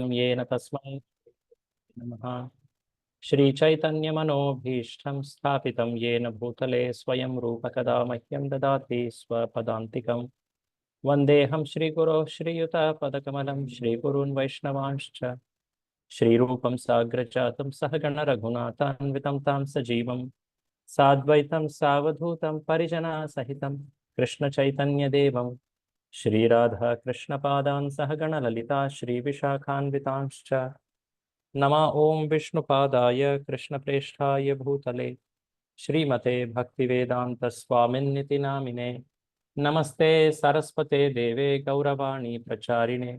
येन तस्मै नमः। श्री चैतन्य मनोभीष्टं स्थापितं येन भूतले स्वयं रूप कदा मह्यं ददाति स्वपदान्तिकं। वन्देऽहं श्रीगुरो श्रीयुतपदकमलं श्रीगुरून् वैष्णवांश्च श्रीरूपं साग्रजातं सहगण रघुनाथान्वितं तां सजीवं साद्वैतं सावधूतं परिजनसहितं कृष्णचैतन्यदेवं श्रीराधा कृष्णपादान् सहगण ललिता श्रीविशाखान्वितांश्च नमा ओं विष्णुपादाय कृष्णप्रेष्ठाय भूतले श्रीमते भक्तिवेदांत स्वामिन्निति नामिने नमस्ते सरस्वते देवे गौरवाणी प्रचारिणे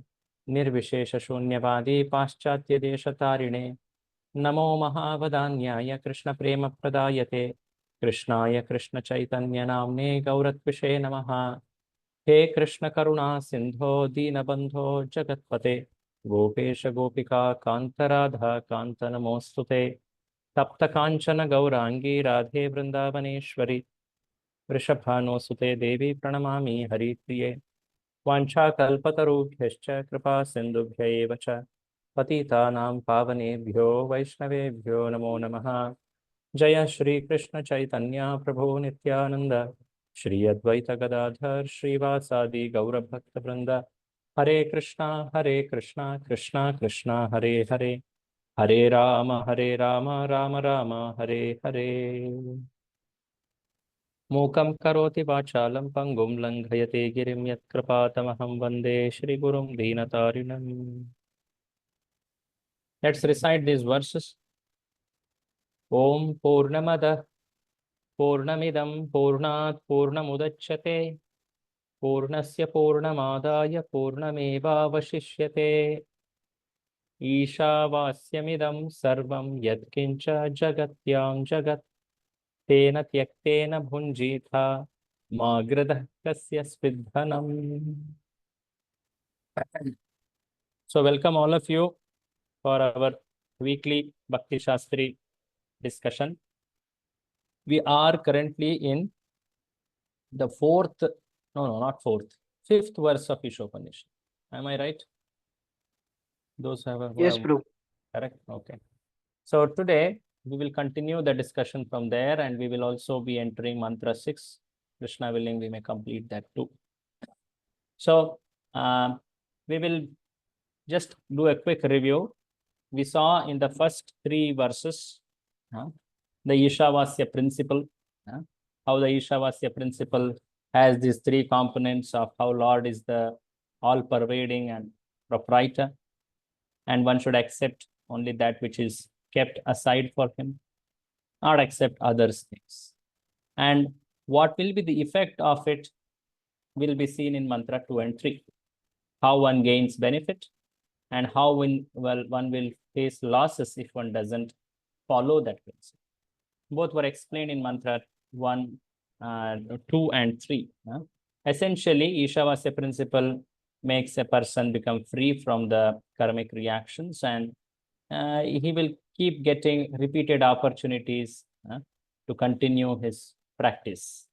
निर्विशेष शून्यवादी पाश्चात्य देशतारिणे नमो महावदान्याय कृष्ण प्रेम प्रदायते कृष्णाय कृष्ण चैतन्य नाम्ने गौरत्विषे नमः। हे कृष्ण करुणा सिंधो दीनबंधो जगत्पते गोपेश गोपिका कांत राधा कांत नमोस्तुते तप्त कांचन गौरांगी राधे वृंदावनेश्वरी वृषभानुसुते देवी प्रणमामि हरिप्रिये वाञ्छाकल्पतरुभ्यश्च कृपा सिन्धुभ्य एव च पतितानां पावनेभ्यो वैष्णवेभ्यो नमो नमः। जय श्री कृष्ण चैतन्य प्रभु नित्यानंद श्री अद्वैत गदाधर श्रीवासादि गौरभक्तवृंद हरे कृष्णा कृष्णा कृष्णा हरे हरे हरे राम राम राम हरे हरे। मूकं करोति वाचालं पंगुं लंघयते गिरिं यत्कृपातमहं वन्दे श्रीगुरुं दीनतारिणम्। Let's recite these verses. Om Purnamada Purnamidam Purnat Purnamudachyate Purnasya Purnamadaya Purnamevavashishyate Ishavasya Sarvam Yatkincha Jagatyam Jagat Tena Tyaktena Bhunjitha Magradah Kasya Svidhanam. So welcome all of you for our weekly Bhakti Shastri discussion. We are currently in the fifth verse of Ishopanishad. Am I right? Those who have Yes, Prabhu. correct? Okay. So today we will continue the discussion from there, and we will also be entering mantra 6. Krishna willing, we may complete that too. So we will just do a quick review. We saw in the first 3 verses the Ishavasya principle, how the Ishavasya principle has these 3 components of how Lord is the all-pervading and proprietor, and one should accept only that which is kept aside for him, not accept others' things. And what will be the effect of it will be seen in mantra 2 and 3. How one gains benefit and how one will face losses if one doesn't follow that principle. Both were explained in mantra 1, 2 and 3. Essentially, Ishavasya principle makes a person become free from the karmic reactions, and he will keep getting repeated opportunities to continue his practice.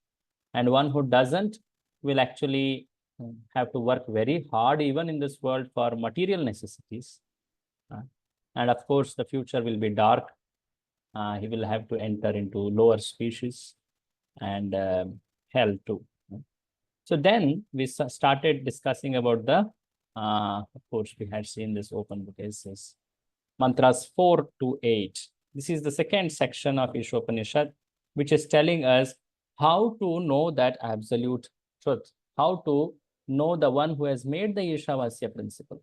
And one who doesn't will actually have to work very hard even in this world for material necessities. And of course, the future will be dark. He will have to enter into lower species and hell too. So then we started discussing about the, of course, we had seen this open book essays, mantras 4 to 8. This is the second section of Ishopanishad, which is telling us how to know that absolute truth, how to know the one who has made the Ishavasya principle.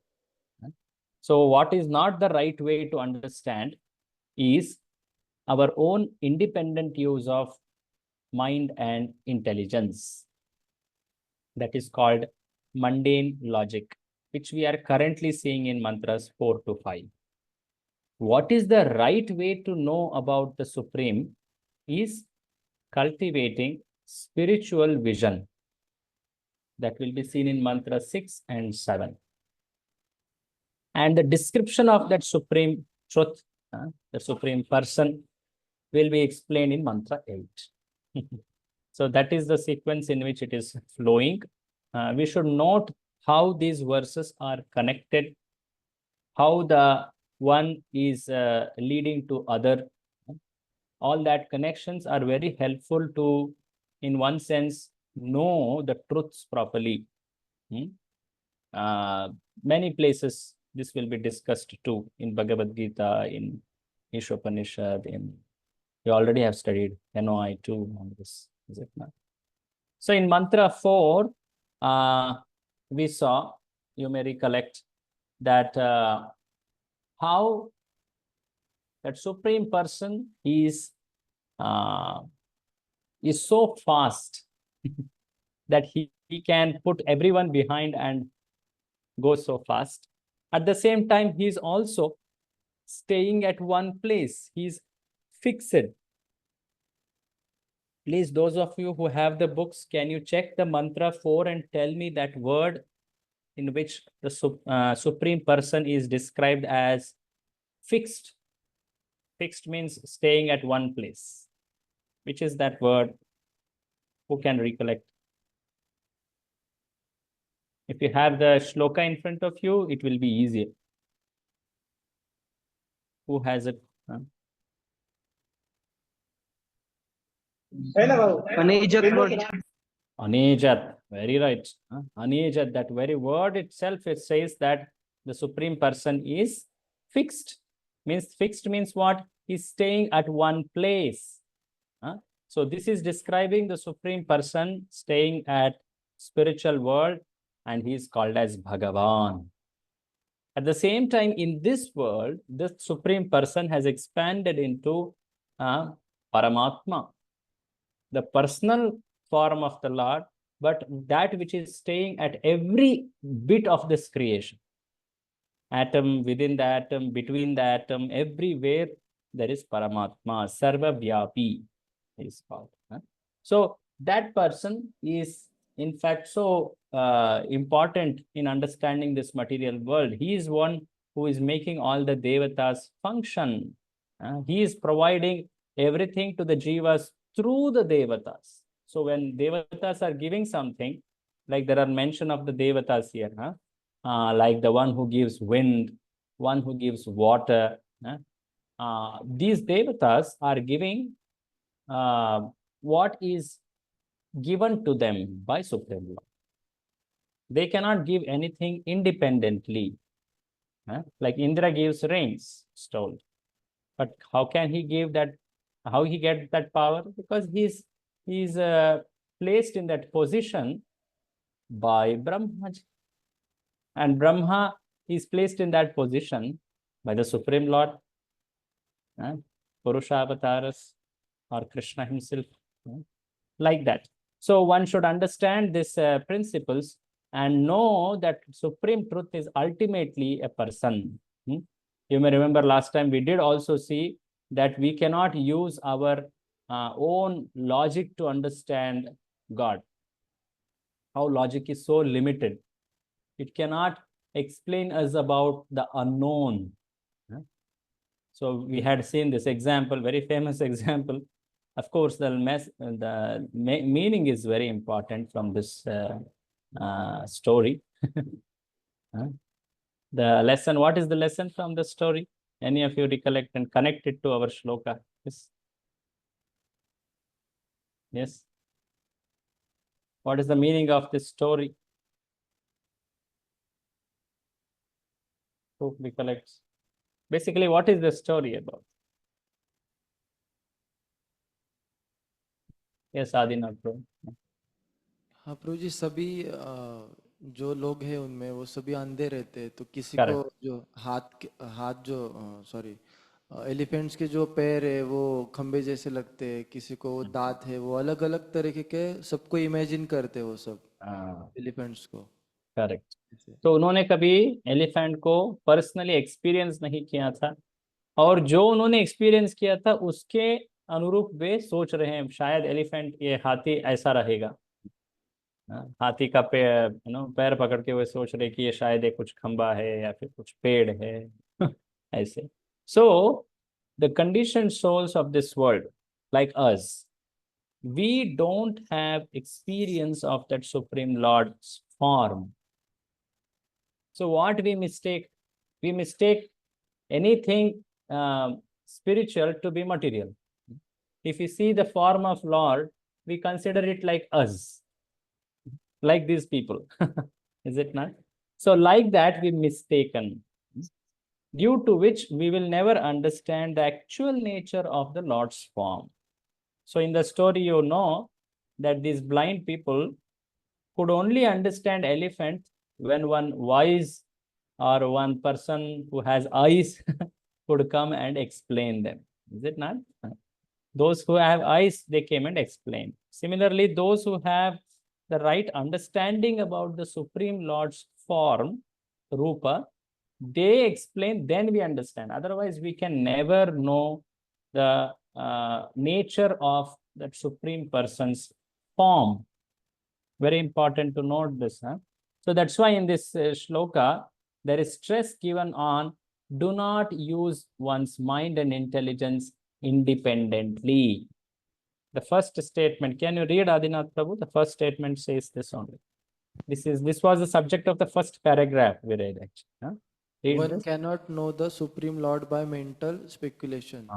So what is not the right way to understand is our own independent use of mind and intelligence. That is called mundane logic, which we are currently seeing in mantras 4 to 5. What is the right way to know about the Supreme is cultivating spiritual vision. That will be seen in mantra 6 and 7. And the description of that Supreme truth, the Supreme person, will be explained in mantra 8. So that is the sequence in which it is flowing. We should note how these verses are connected how the one is leading to other. All that connections are very helpful to, in one sense, know the truths properly. Many places this will be discussed too, in Bhagavad Gita, in Ishopanishad, you already have studied NOI too on this, is it not? So in mantra 4, we saw, you may recollect, that how that Supreme Person uh, is so fast that he can put everyone behind and go so fast. At the same time, he is also staying at one place. He's fixed. Please, those of you who have the books, can you check the mantra 4 and tell me that word in which the Supreme Person is described as fixed? Fixed means staying at one place. Which is that word? Who can recollect? If you have the shloka in front of you, it will be easier. Who has it? Anejat, very right. Anejat, that very word itself, it says that the Supreme Person is fixed. Fixed means what? He's staying at one place. So this is describing the Supreme Person staying at spiritual world, and he is called as Bhagavan. At the same time, in this world, the Supreme Person has expanded into Paramatma, the personal form of the Lord, but that which is staying at every bit of this creation. Atom, within the atom, between the atom, everywhere there is Paramatma, Sarva Vyapi is called. So that person is in fact so important in understanding this material world. He is one who is making all the devatas function. He is providing everything to the jivas through the devatas. So when devatas are giving something, like there are mention of the devatas here, like the one who gives wind, one who gives water. These devatas are giving what is given to them by Supreme Lord. They cannot give anything independently. Like Indra gives rains, it's told. But how can he give that? How he gets that power? Because he's placed in that position by Brahma. And Brahma is placed in that position by the Supreme Lord, Purusha avatars, or Krishna himself, like that. So one should understand these principles and know that Supreme Truth is ultimately a person. You may remember last time we did also see that we cannot use our own logic to understand God. How logic is so limited. It cannot explain us about the unknown. So we had seen this example, very famous example. Of course, the meaning is very important from this story. The lesson, what is the lesson from the story? Any of you recollect and connect it to our shloka? Yes. Yes. What is the meaning of this story? Who recollects? Basically, what is the story about? Yes, Adinath bro. हाँ प्रभु जी, सभी जो लोग हैं उनमें वो सभी अंधे रहते हैं, तो किसी को Correct. जो हाथ जो सॉरी एलिफेंट्स के जो पैर है वो खंबे जैसे लगते हैं, किसी को वो दांत है, वो अलग अलग तरीके के सबको इमेजिन करते हैं वो सब एलिफेंट्स को। करेक्ट। तो उन्होंने कभी एलिफेंट को पर्सनली एक्सपीरियंस नहीं किया था, और जो उन्होंने एक्सपीरियंस किया था उसके अनुरूप वे सोच रहे हैं शायद एलिफेंट, ये हाथी ऐसा रहेगा। हाथी का पैर पैर पकड़ के वे सोच रहे कि ये शायद एक कुछ खंबा है या फिर कुछ पेड़ है। ऐसे। So the condition souls of this world like us, we don't have experience of that Supreme Lord's form. So what we mistake We mistake anything spiritual to be material. If you see the form of Lord, we consider it like us, like these people. Is it not? So like that, we mistaken, due to which we will never understand the actual nature of the Lord's form. So in the story, you know that these blind people could only understand elephant when one wise or one person who has eyes could come and explain them. Is it not? Those who have eyes, they came and explained. Similarly, those who have the right understanding about the Supreme Lord's form, Rupa, they explain, then we understand. Otherwise, we can never know the nature of that Supreme Person's form. Very important to note this. Huh? So that's why in this shloka, there is stress given on do not use one's mind and intelligence independently. The first statement, can you read, Adinath Prabhu? The first statement says this only. This was the subject of the first paragraph we read actually. Huh? One cannot know the Supreme Lord by mental speculation.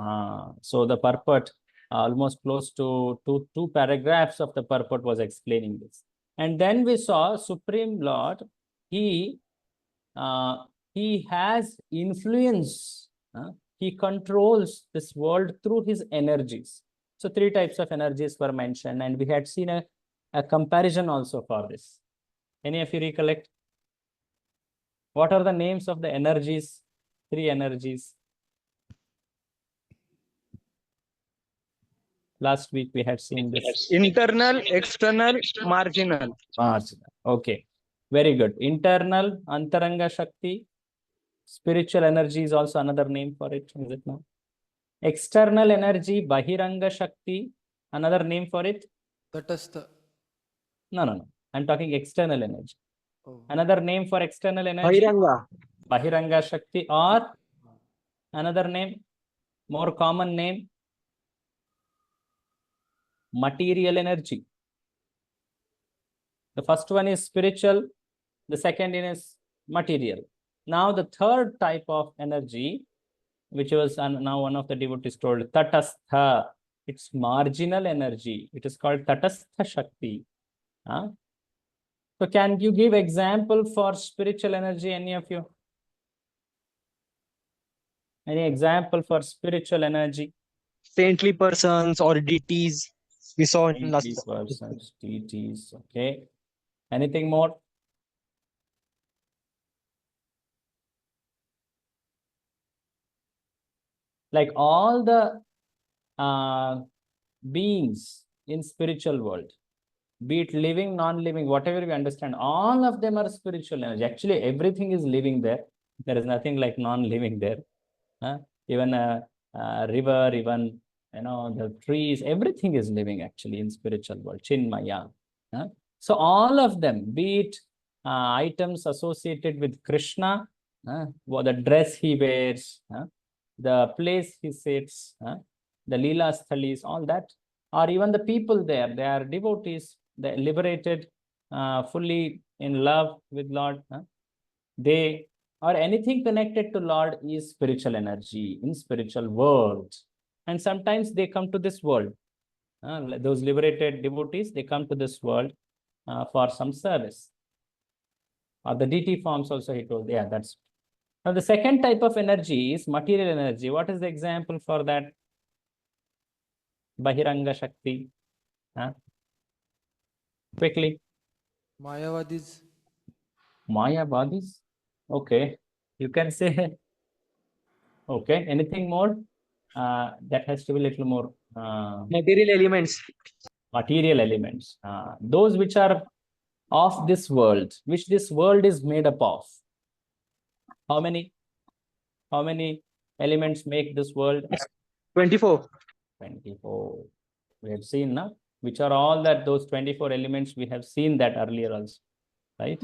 So the purport, almost close to two paragraphs of the purport was explaining this. And then we saw Supreme Lord, he has influence. He controls this world through his energies. So 3 types of energies were mentioned, and we had seen a comparison also for this. Any of you recollect? What are the names of the energies? 3 energies. Last week we had seen this. Internal, external, marginal. Marginal. Okay. Very good. Internal, Antaranga Shakti. Spiritual energy is also another name for it, is it not? External energy, Bahiranga Shakti. Another name for it? Tatastha. No. I'm talking external energy. Oh. Another name for external energy? Bahiranga. Bahiranga Shakti, or another name, more common name, material energy. The first one is spiritual, the second is material. Now the third type of energy, which was now one of the devotees told, Tatastha. It's marginal energy. It is called Tatastha Shakti. So can you give example for spiritual energy, any of you? Any example for spiritual energy? Saintly persons or deities. We saw in last. Persons, deities, okay. Anything more? Like all the beings in spiritual world, be it living, non-living, whatever we understand, all of them are spiritual energy. Actually, everything is living there. There is nothing like non-living there. Even a river, even the trees, everything is living actually in spiritual world, Chinmaya. So all of them, be it items associated with Krishna, the dress he wears, the place he sits, the Leela Sthalis, all that, or even the people there, they are devotees, they liberated, fully in love with Lord. They or anything connected to Lord is spiritual energy in spiritual world. And sometimes they come to this world. Those liberated devotees, they come to this world for some service. Or the deity forms also he told. Yeah, that's. Now the second type of energy is material energy. What is the example for that? Bahiranga Shakti. Quickly. Mayavadis. Mayavadis. Okay. You can say. Okay. Anything more? That has to be a little more. Material elements. Material elements. Those which are of this world, which this world is made up of. How many? How many elements make this world? 24. 24. We have seen now, which are all that those 24 elements, we have seen that earlier also, right?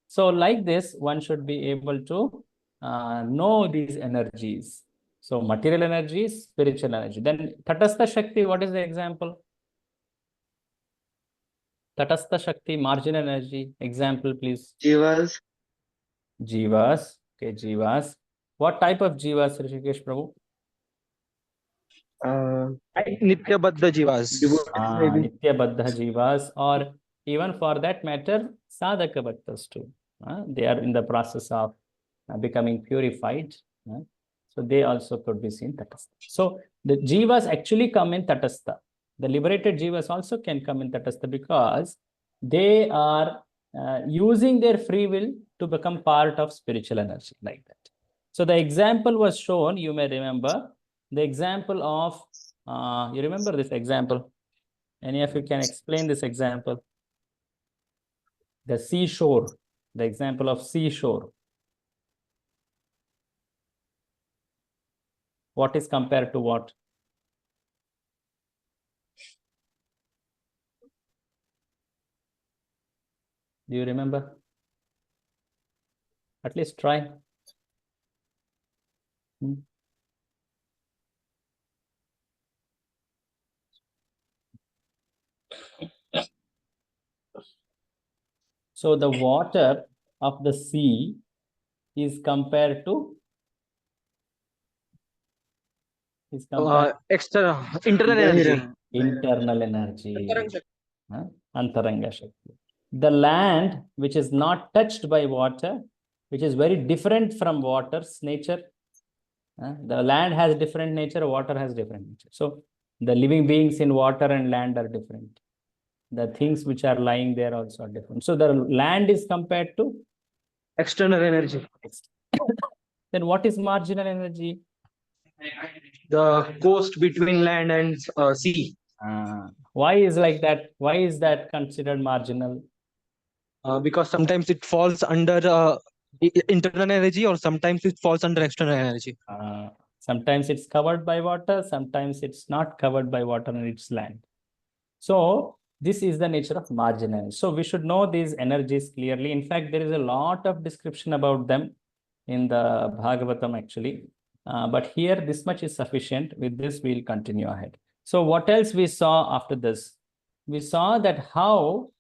So like this, one should be able to know these energies. So material energy, spiritual energy. Then Tatastha Shakti, what is the example? Tatastha Shakti, marginal energy. Example, please. Jivas. Jivas. Okay, Jivas. What type of jivas, Rishikesh Prabhu? Nitya Baddha Jivas. Nitya Baddha jivas, or even for that matter, sadhaka bhaktas too. They are in the process of becoming purified. So they also could be seen tatastha. So the jivas actually come in tatastha. The liberated jivas also can come in tatastha because they are using their free will to become part of spiritual energy like that. So the example was shown, you may remember, the example of, you remember this example? Any of you can explain this example? The seashore, the example of seashore. What is compared to what? Do you remember? At least try. So the water of the sea is compared to External internal energy. internal energy. Antaranga Shakti. The land which is not touched by water, which is very different from water's nature. The land has different nature, water has different nature. So the living beings in water and land are different. The things which are lying there also are different. So the land is compared to External energy. Then what is marginal energy? The coast between land and sea. Why is like that? Why is that considered marginal? Because sometimes it falls under internal energy, or sometimes it falls under external energy. Sometimes it's covered by water, sometimes it's not covered by water and it's land. So this is the nature of marginal. So we should know these energies clearly. In fact, there is a lot of description about them in the Bhagavatam actually. But here this much is sufficient. With this, we'll continue ahead. So what else we saw after this? We saw that how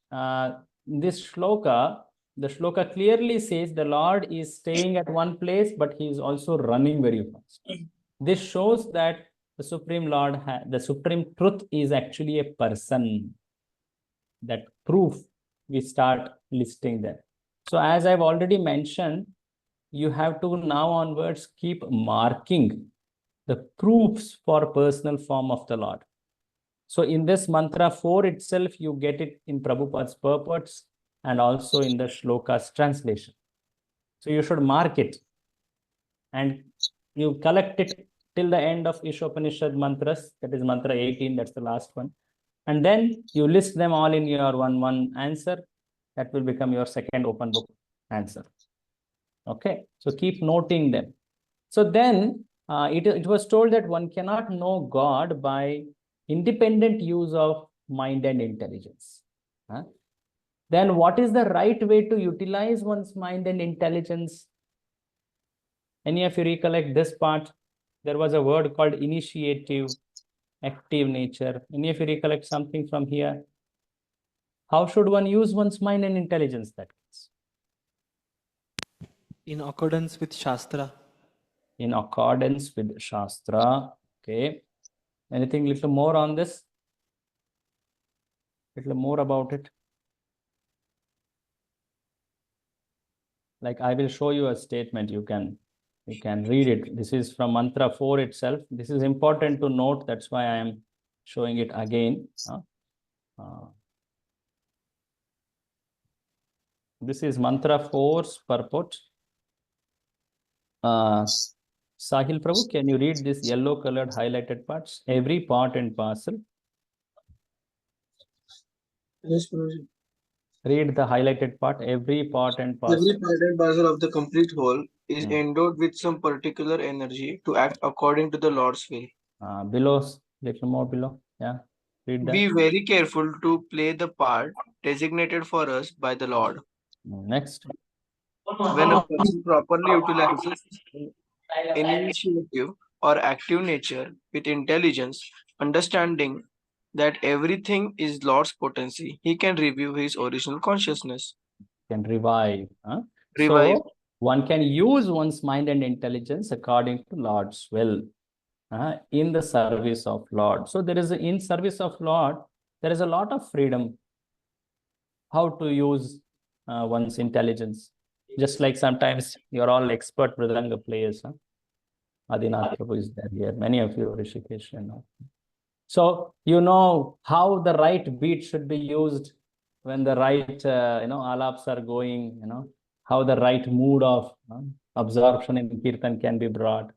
this shloka, the shloka clearly says the Lord is staying at one place, but he is also running very fast. This shows that the Supreme Lord, the Supreme Truth is actually a person. That proof we start listing there. So as I've already mentioned, you have to now onwards keep marking the proofs for personal form of the Lord. So in this mantra 4 itself, you get it in Prabhupada's purports and also in the shloka's translation. So you should mark it and you collect it till the end of Ishopanishad mantras, that is mantra 18, that's the last one. And then you list them all in your one answer. That will become your second open book answer. Okay, so keep noting them. So then it was told that one cannot know God by independent use of mind and intelligence. Then what is the right way to utilize one's mind and intelligence? Any of you recollect this part? There was a word called initiative, active nature. Any of you recollect something from here? How should one use one's mind and intelligence that means? In accordance with Shastra. In accordance with Shastra. Okay. Anything little more on this? Little more about it? Like I will show you a statement. You can read it. This is from mantra 4 itself. This is important to note. That's why I am showing it again. This is mantra 4's purport. Sahil Prabhu, can you read this yellow colored highlighted parts? Every part and parcel. Yes, Prabhuji. Read the highlighted part. Every part and parcel. Every part and parcel of the complete whole is endowed with some particular energy to act according to the Lord's will. Below, little more below. Yeah. Read that. Be very careful to play the part designated for us by the Lord. Next. When a person properly utilizes initiative or active nature with intelligence, understanding that everything is Lord's potency, he can review his original consciousness. Can revive. Revive. So, one can use one's mind and intelligence according to Lord's will, in the service of Lord. So there is in service of Lord, there is a lot of freedom how to use one's intelligence. Just like sometimes you're all expert Mridanga players. Adinath Prabhu is there here. Many of you, Rishikesh, you know. So you know how the right beat should be used when the right, alaps are going, how the right mood of absorption in kirtan can be brought.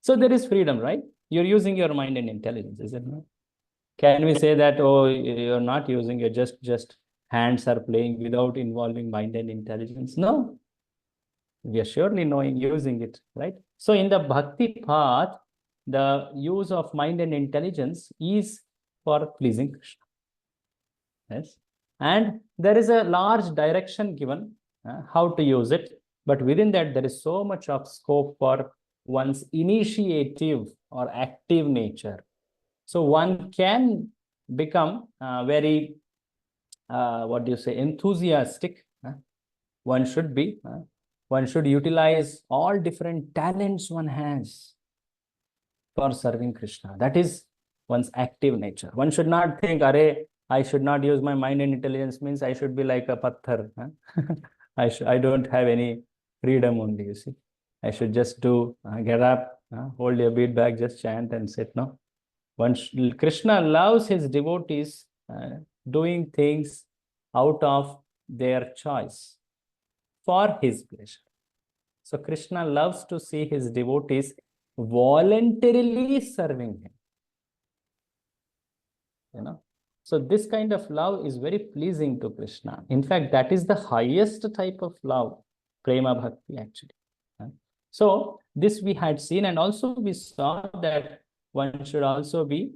So there is freedom, right? You're using your mind and intelligence, is it not? Can we say that, oh, you're not using, you're just hands are playing without involving mind and intelligence? No, we are surely knowing, using it, right? So in the bhakti path, the use of mind and intelligence is for pleasing Krishna. Yes. And there is a large direction given how to use it. But within that, there is so much of scope for one's initiative or active nature. So one can become very, enthusiastic. One should be. One should utilize all different talents one has for serving Krishna. That is one's active nature. One should not think, I should not use my mind and intelligence, means I should be like a patthar. I don't have any freedom only, you see. I should just do, get up, hold your bead bag, just chant and sit. No. Krishna loves his devotees doing things out of their choice for his pleasure. So Krishna loves to see his devotees voluntarily serving him. So this kind of love is very pleasing to Krishna. In fact, that is the highest type of love, prema bhakti actually. So this we had seen, and also we saw that one should also be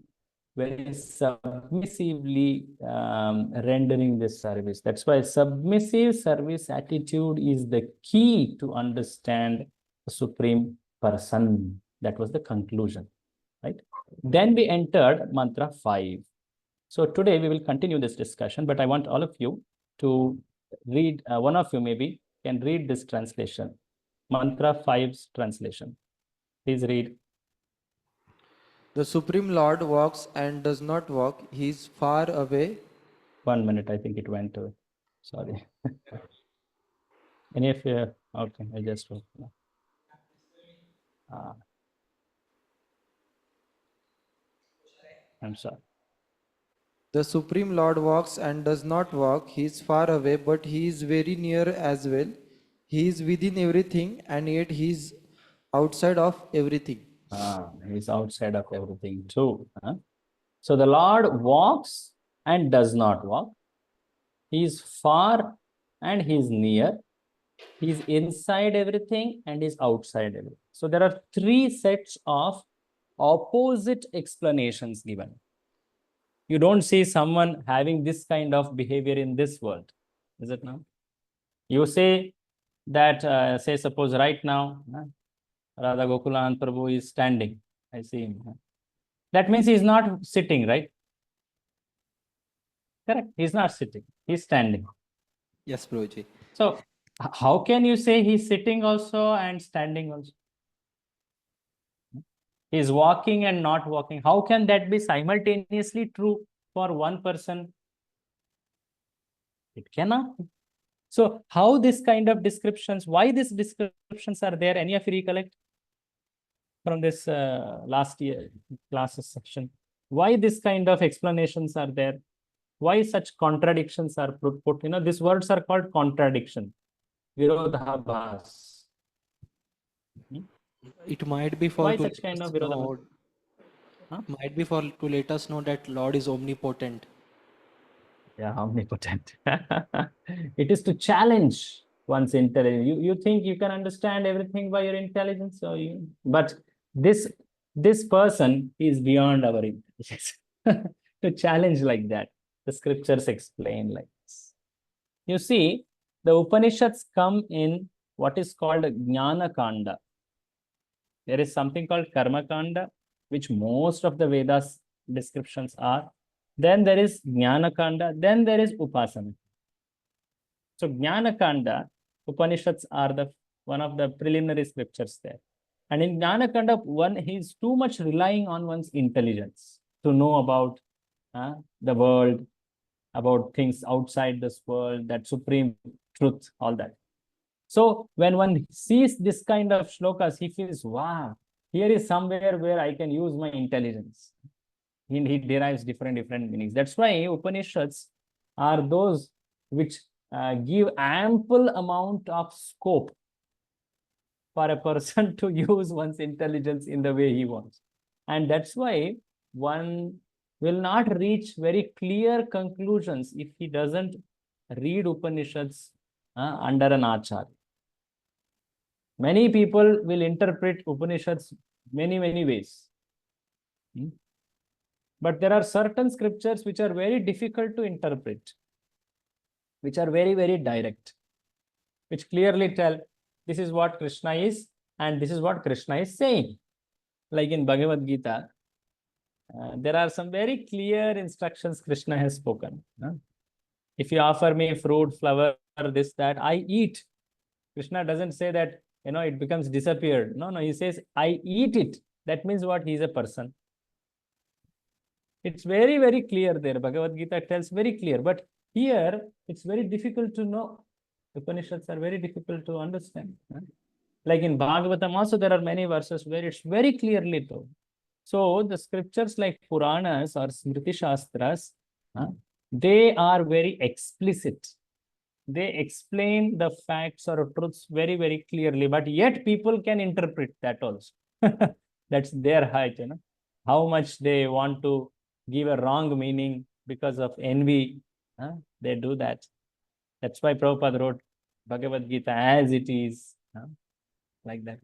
very submissively rendering this service. That's why submissive service attitude is the key to understand the Supreme Person. That was the conclusion, right? Then we entered mantra 5. So today we will continue this discussion, but I want all of you to read, one of you maybe can read this translation, mantra 5's translation. Please read. The Supreme Lord walks and does not walk. He is far away. 1 minute, I think it went to, sorry. Any of you, okay, I just, I'm sorry. The Supreme Lord walks and does not walk. He is far away, but he is very near as well. He is within everything, and yet he is outside of everything. He's outside of everything too. So the Lord walks and does not walk. He is far and he is near. He is inside everything and is outside everything. So there are 3 sets of opposite explanations given. You don't see someone having this kind of behavior in this world, is it not? You say that, say suppose right now, Radha Gokulan Prabhu is standing. I see him. That means he is not sitting, right? Correct. He is not sitting. He is standing. Yes, Prabhuji. So how can you say he's sitting also and standing also? He's walking and not walking. How can that be simultaneously true for one person? It cannot be. So how this kind of descriptions, why these descriptions are there? Any of you recollect from this last year classes section? Why this kind of explanations are there? Why such contradictions are put? These words are called contradiction. Virodhabhas. It might be for Why to such let kind us of Virodhabhas? know, might be for to let us know that Lord is omnipotent. Yeah, omnipotent. It is to challenge one's intelligence. You think you can understand everything by your intelligence, but this person is beyond our intelligence. To challenge like that, the scriptures explain like this. You see, the Upanishads come in what is called Jnana Kanda. There is something called Karma Kanda, which most of the Vedas descriptions are. Then there is Jnana Kanda, then there is Upasana. So Jnana Kanda, Upanishads are the one of the preliminary scriptures there. And in Jnanakanda, one is too much relying on one's intelligence to know about the world, about things outside this world, that supreme truth, all that. So when one sees this kind of shlokas, he feels, wow, here is somewhere where I can use my intelligence. He derives different meanings. That's why Upanishads are those which give ample amount of scope for a person to use one's intelligence in the way he wants. And that's why one will not reach very clear conclusions if he doesn't read Upanishads under an acharya. Many people will interpret Upanishads many ways. But there are certain scriptures which are very difficult to interpret, which are very direct, which clearly tell this is what Krishna is and this is what Krishna is saying. Like in Bhagavad Gita, there are some very clear instructions Krishna has spoken. If you offer me fruit, flower, this, that, I eat. Krishna doesn't say that, it becomes disappeared. No, he says, I eat it. That means what? He is a person. It's very clear there. Bhagavad Gita tells very clear. But here, it's very difficult to know. Upanishads are very difficult to understand. Like in Bhagavatam also, there are many verses where it's very clearly told. So the scriptures like Puranas or Smriti Shastras, they are very explicit. They explain the facts or truths very clearly, but yet people can interpret that also. That's their height, how much they want to give a wrong meaning because of envy. They do that. That's why Prabhupada wrote Bhagavad Gita as it is, like that.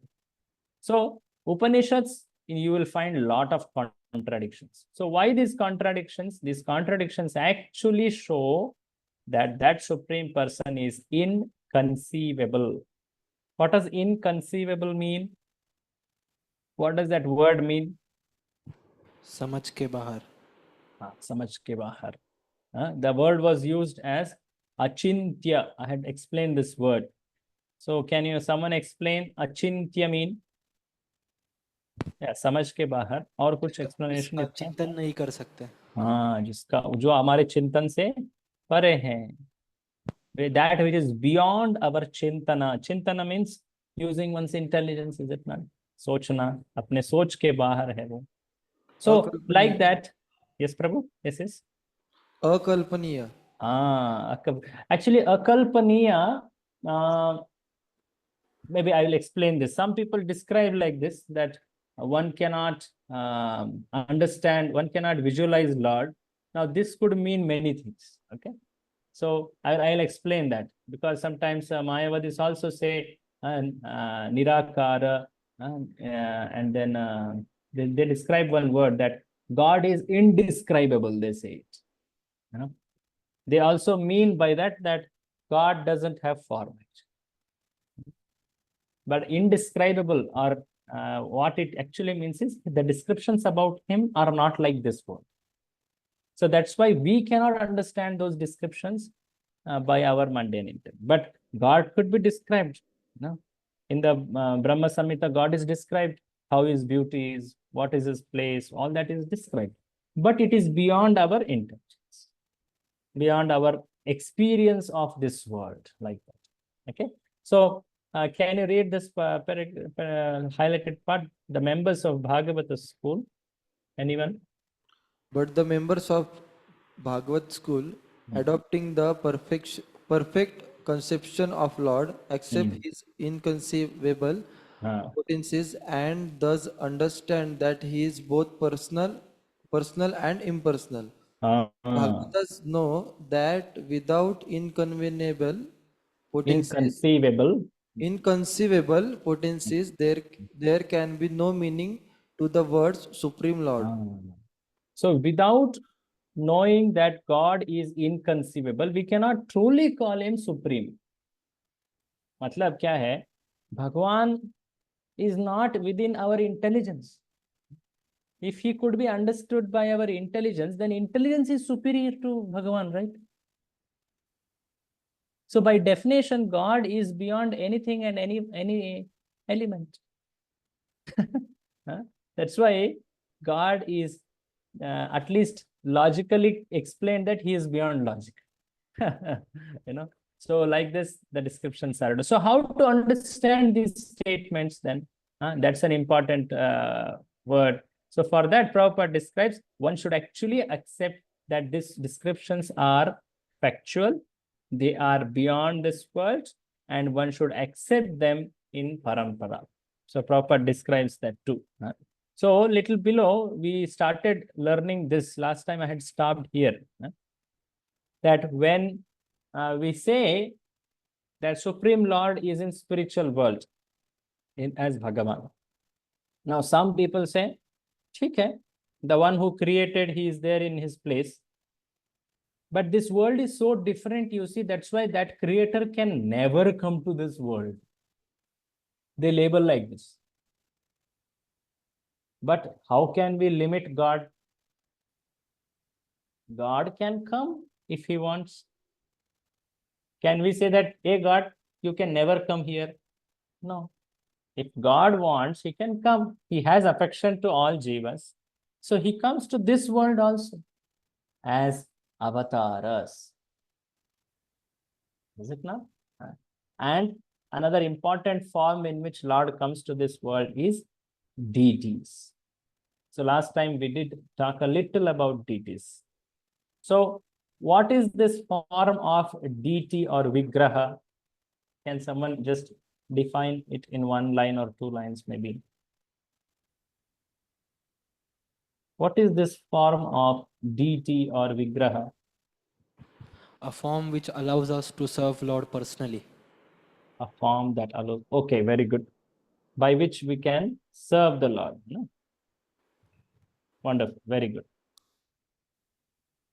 So Upanishads, you will find a lot of contradictions. So why these contradictions? These contradictions actually show that Supreme Person is inconceivable. What does inconceivable mean? What does that word mean? समझ के बाहर. समझ के बाहर. The word was used as achintya. I had explained this word. So can someone explain achintya mean? समझ के बाहर. और कुछ explanation? चिंतन नहीं कर सकते. जिसका जो हमारे चिंतन से परे हैं. That which is beyond our chintana. Chintana means using one's intelligence, is it not? सोचना, अपने सोच के बाहर है वो. So like that. Yes, Prabhu? Yes. अकल्पनीय. Actually, akalpaniya, maybe I will explain this. Some people describe like this, that one cannot understand, one cannot visualize Lord. Now, this could mean many things. Okay. So I'll explain that, because sometimes Mayavadis also say Nirakara, and then they describe one word, that God is indescribable, they say it. They also mean by that God doesn't have form. But indescribable, or what it actually means is the descriptions about him are not like this word. So that's why we cannot understand those descriptions by our mundane intellect. But God could be described. In the Brahma Samhita, God is described, how his beauty is, what is his place, all that is described. But it is beyond our intelligence, beyond our experience of this world, like that. Okay. So can you read this highlighted part? The members of Bhagavata school. Anyone? But the members of Bhagavad school, adopting the perfect conception of Lord, accept his inconceivable potencies, and thus understand that he is both personal and impersonal. Bhagavatas know that without inconceivable potencies, there can be no meaning to the words Supreme Lord. So without knowing that God is inconceivable, we cannot truly call him supreme. मतलब क्या है? Bhagwan is not within our intelligence. If he could be understood by our intelligence, then intelligence is superior to Bhagwan, right? So by definition, God is beyond anything and any element. Huh? That's why God is at least logically explained that he is beyond logic. So like this, the descriptions are. So how to understand these statements then? That's an important word. So for that, Prabhupada describes one should actually accept that these descriptions are factual, they are beyond this world, and one should accept them in parampara. So Prabhupada describes that too. So little below, we started learning this. Last time I had stopped here. That when we say that Supreme Lord is in spiritual world as Bhagavan. Now some people say, okay, the one who created, he is there in his place. But this world is so different, you see, that's why that creator can never come to this world. They label like this. But how can we limit God? God can come if he wants. Can we say that, hey God, you can never come here? No. If God wants, he can come. He has affection to all jivas. So he comes to this world also as avatars. Is it not? And another important form in which Lord comes to this world is deities. So last time we did talk a little about deities. So what is this form of deity or vigraha? Can someone just define it in one line or two lines maybe? What is this form of deity or vigraha? A form which allows us to serve Lord personally. A form that allows, okay, very good. By which we can serve the Lord. No? Wonderful, very good.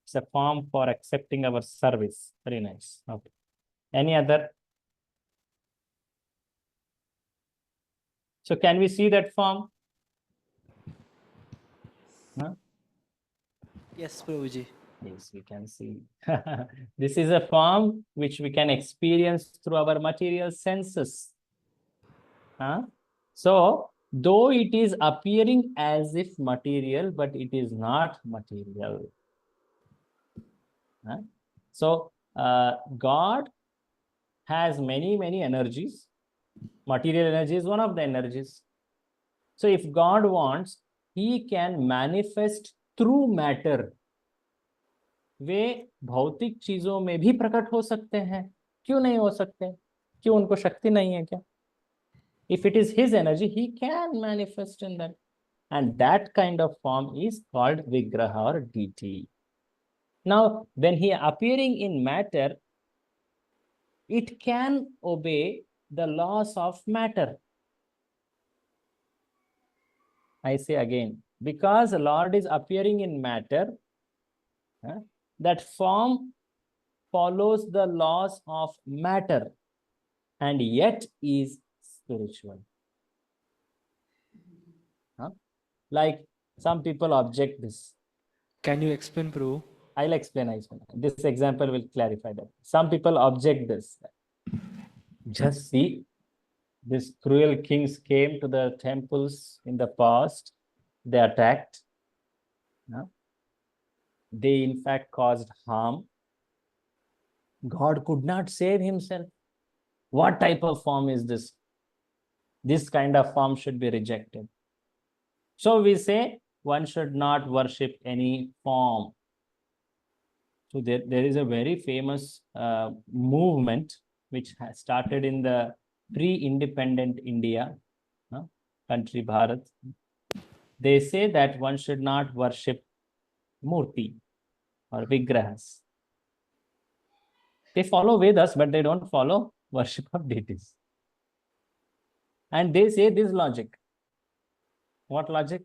It's a form for accepting our service. Very nice. Okay. Any other? So can we see that form? Huh? Yes, Prabhuji. Yes, we can see. This is a form which we can experience through our material senses. So, though it is appearing as if material, but it is not material. So, God has many energies. Material energy is one of the energies. So, if God wants, he can manifest through matter. वे भौतिक चीजों में भी प्रकट हो सकते हैं, क्यों नहीं हो सकते? क्यों उनको शक्ति नहीं है क्या? If it is his energy, he can manifest in that. And that kind of form is called vigraha or deity. Now, when he appearing in matter, it can obey the laws of matter. I say again, because the Lord is appearing in matter, that form follows the laws of matter and yet is spiritual. Like some people object this. Can you explain, Prabhu? I'll explain. This example will clarify that. Some people object this. Just see, these cruel kings came to the temples in the past. They attacked. They in fact caused harm. God could not save himself. What type of form is this? This kind of form should be rejected. So we say one should not worship any form. So there is a very famous movement which has started in the pre-independent India, country Bharat. They say that one should not worship murti or vigrahas. They follow Vedas, but they don't follow worship of deities. And they say this logic. What logic?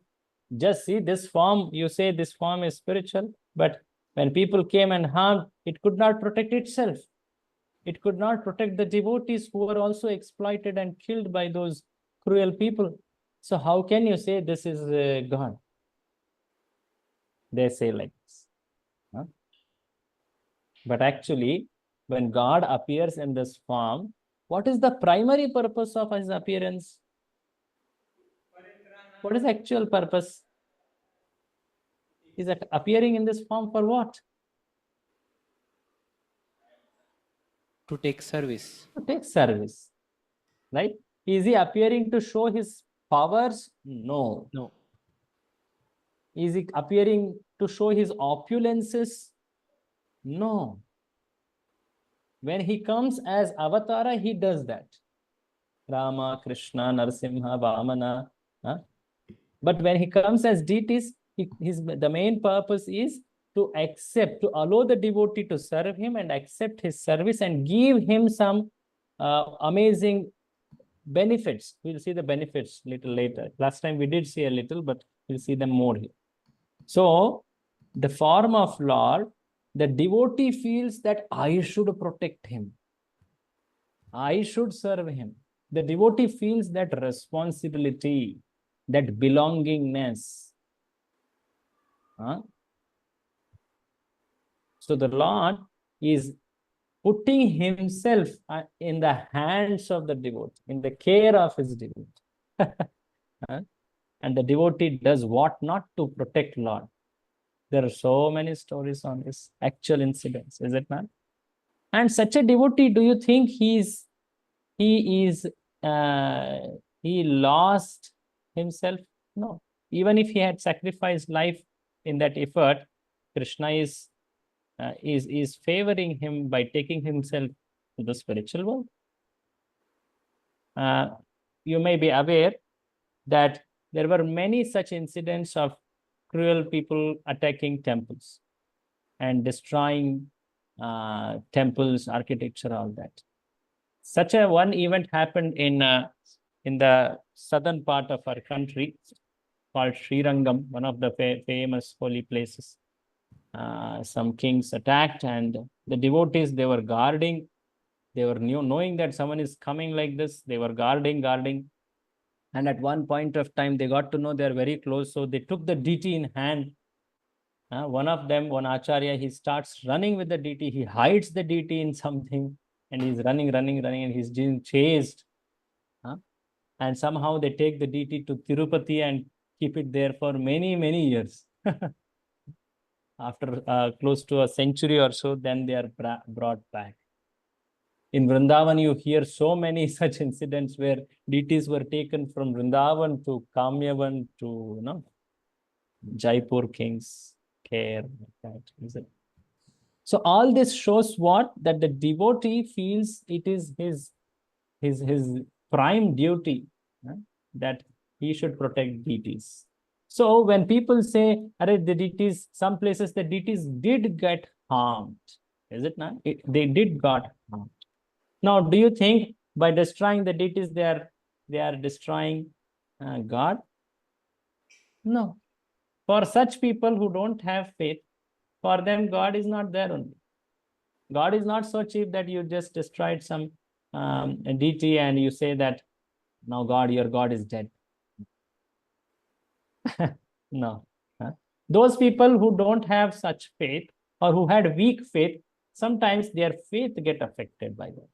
Just see this form, you say this form is spiritual, but when people came and harmed, it could not protect itself. It could not protect the devotees who were also exploited and killed by those cruel people. So how can you say this is God? They say like this. But actually, when God appears in this form, what is the primary purpose of his appearance? What is the actual purpose? Is it appearing in this form for what? To take service. To take service, right? Is he appearing to show his powers? No. No. Is he appearing to show his opulences? No. When he comes as avatara, he does that. Rama, Krishna, Narasimha, Vamana. Huh? But when he comes as deities, the main purpose is to accept, to allow the devotee to serve him and accept his service and give him some amazing benefits. We'll see the benefits little later. Last time we did see a little, but we'll see them more here. So, the form of Lord, the devotee feels that I should protect him. I should serve him. The devotee feels that responsibility, that belongingness. Huh? So the Lord is putting himself in the hands of the devotee, in the care of his devotee. Huh? And the devotee does what not to protect Lord. There are so many stories on this, actual incidents, is it not? And such a devotee, do you think he lost himself? No. Even if he had sacrificed life in that effort, Krishna is favoring him by taking himself to the spiritual world. You may be aware that there were many such incidents of cruel people attacking temples and destroying temples, architecture, all that. Such a one event happened in the southern part of our country called Srirangam, one of the famous holy places. Some kings attacked, and the devotees, they were guarding. They were knowing that someone is coming like this. They were guarding. And at one point of time, they got to know they are very close. So they took the deity in hand. One of them, one Acharya, he starts running with the deity. He hides the deity in something, and he's running, and he's being chased. And somehow they take the deity to Tirupati and keep it there for many, many years. After close to a century or so, then they are brought back. In Vrindavan, you hear so many such incidents where deities were taken from Vrindavan to Kamyavan to Jaipur king's care. So all this shows what? That the devotee feels it is his prime duty that he should protect deities. So when people say, the deities, some places the deities did get harmed, is it not? They did got harmed. Now, do you think by destroying the deities, they are destroying God? No. For such people who don't have faith, for them, God is not there only. God is not so cheap that you just destroyed some deity and you say that, now your God is dead. No. Those people who don't have such faith or who had weak faith, sometimes their faith get affected by that.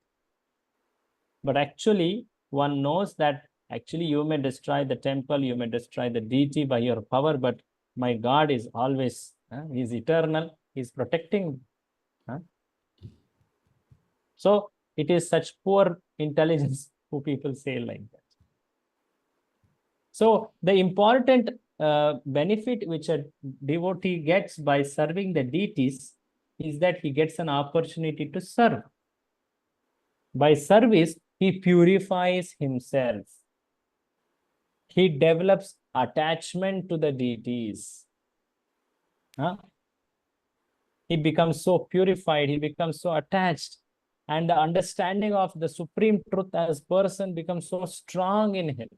But actually, one knows that actually you may destroy the temple, you may destroy the deity by your power, but my God is always, he's eternal, he's protecting. So it is such poor intelligence who people say like that. So the important benefit which a devotee gets by serving the deities is that he gets an opportunity to serve. By service, he purifies himself. He develops attachment to the deities. He becomes so purified, he becomes so attached, and the understanding of the supreme truth as person becomes so strong in him.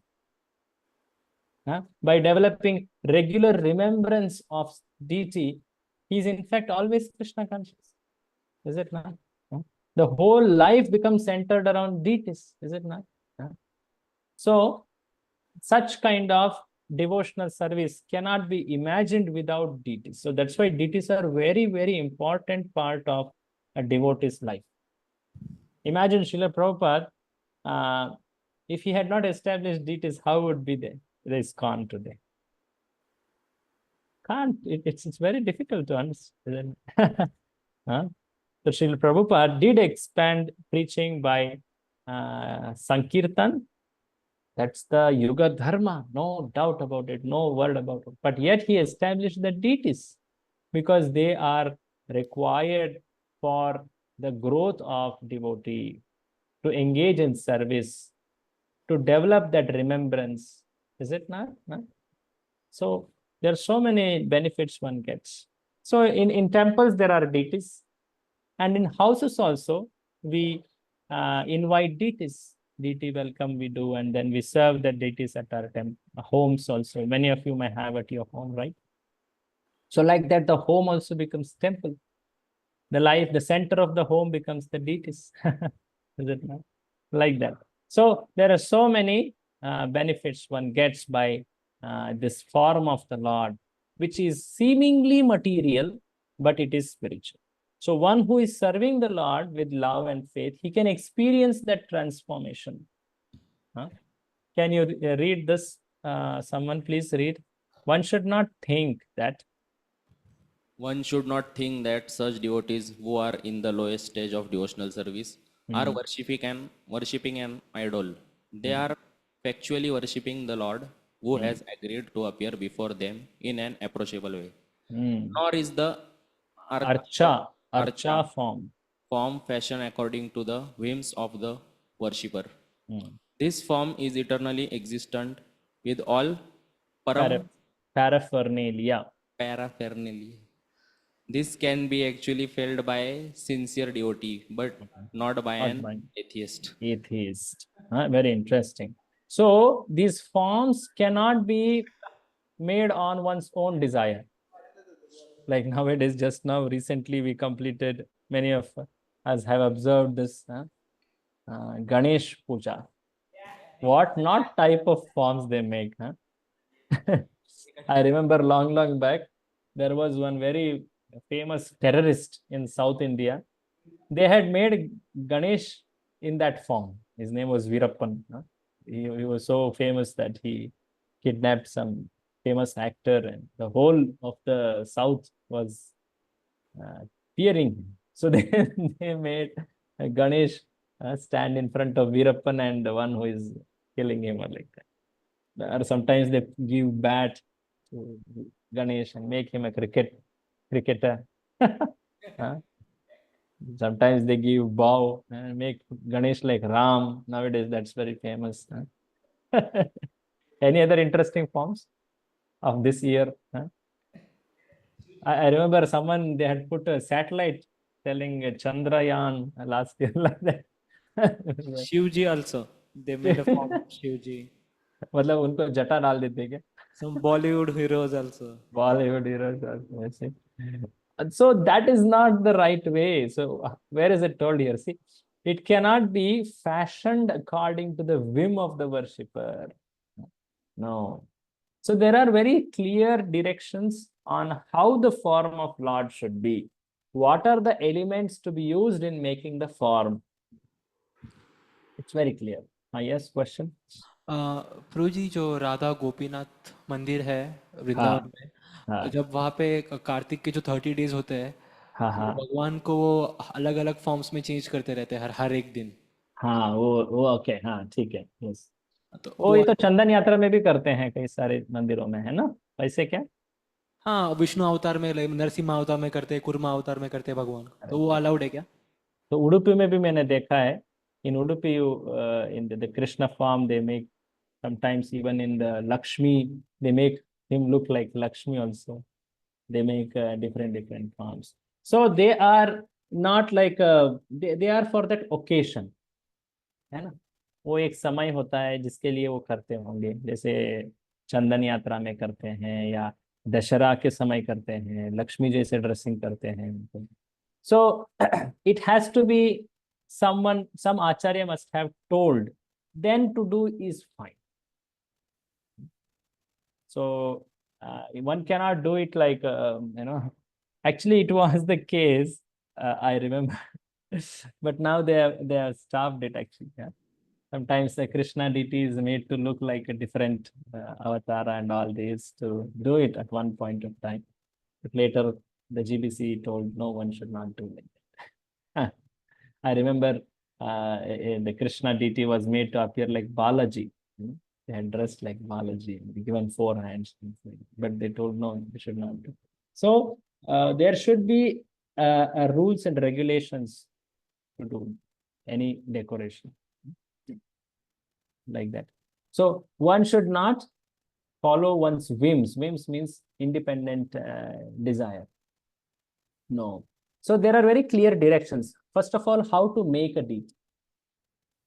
By developing regular remembrance of deity, he is in fact always Krishna conscious. Is it not? The whole life becomes centered around deities. Is it not? So, such kind of devotional service cannot be imagined without deities. So that's why deities are very, very important part of a devotee's life. Imagine Srila Prabhupada, if he had not established deities, how would be the ISKCON today? Can't. It's very difficult to understand. Huh? So Srila Prabhupada did expand preaching by Sankirtan. That's the Yuga Dharma, no doubt about it, no word about it. But yet he established the deities because they are required for the growth of devotee, to engage in service, to develop that remembrance. Is it not? No? So there are so many benefits one gets. So in temples, there are deities. And in houses also, we invite deities. Deity welcome we do, and then we serve the deities at our homes also. Many of you may have at your home, right? So like that, the home also becomes temple. The center of the home becomes the deities. Is it not? Like that. So there are so many benefits one gets by this form of the Lord, which is seemingly material, but it is spiritual. So one who is serving the Lord with love and faith, he can experience that transformation. Huh? Can you read this? Someone please read. One should not think that. One should not think that such devotees who are in the lowest stage of devotional service are worshipping an idol. They are factually worshipping the Lord who has agreed to appear before them in an approachable way. Nor is the Archa form fashioned according to the whims of the worshipper. This form is eternally existent with all paraphernalia. This can be actually felt by a sincere devotee, but not by an atheist. Very interesting. So these forms cannot be made on one's own desire. Like nowadays, just now, recently we completed, many of us have observed this Ganesh Puja. What not type of forms they make, huh? I remember long back, there was one very famous terrorist in South India. They had made Ganesh in that form. His name was Veerappan. Huh? He was so famous that he kidnapped some famous actor, and the whole of the South was fearing him. So they made Ganesh stand in front of Veerappan and the one who is killing him, or like that. Or sometimes they give bat to Ganesh and make him a cricketer. Huh? Sometimes they give bow and make Ganesh like Ram. Nowadays, that's very famous. Huh? Any other interesting forms of this year? Huh? I remember someone, they had put a satellite telling Chandrayaan last year like that. Shivji also. They made a form of Shivji. मतलब उनको जटा डाल देते क्या? Some Bollywood heroes also. Bollywood heroes also, I see. So that is not the right way. So where is it told here? See, it cannot be fashioned according to the whim of the worshipper. No. So there are very clear directions on how the form of Lord should be. What are the elements to be used in making the form? It's very clear. Yes, question? प्रभु जी, जो राधा गोपीनाथ मंदिर है वृंदावन में, जब वहाँ पे कार्तिक के जो 30 days होते हैं, तो भगवान को वो अलग अलग फॉर्म्स में चेंज करते रहते हैं हर एक दिन. हाँ, वो ओके, हाँ ठीक है. यस, तो वो ये तो चंदन यात्रा में भी करते हैं कई सारे मंदिरों में, है ना? वैसे क्या? हाँ, विष्णु अवतार में, नरसिम्हा अवतार में करते हैं, कुर्मा अवतार में करते हैं भगवान, तो वो अलाउड है क्या? तो उडुपी में भी मैंने देखा है. In Udupi, in the Krishna form, they make sometimes even in the Lakshmi, they make him look like Lakshmi also. They make different forms. So they are not like they are for that occasion, है ना? वो एक समय होता है जिसके लिए वो करते होंगे. जैसे चंदन यात्रा में करते हैं, या दशहरा के समय करते हैं, लक्ष्मी जैसे ड्रेसिंग करते हैं. So it has to be some acharya must have told, then to do is fine. So one cannot do it like, actually it was the case, I remember But now they have stopped it actually. Yeah. Sometimes the Krishna deity is made to look like a different avatar and all this to do it at one point of time. But later the GBC told no, one should not do like that. I remember the Krishna deity was made to appear like Balaji. They had dressed like Balaji, given 4 hands, but they told no, we should not do. So there should be rules and regulations to do any decoration like that. So one should not follow one's whims. Whims means independent desire. No. So there are very clear directions. First of all, how to make a deed.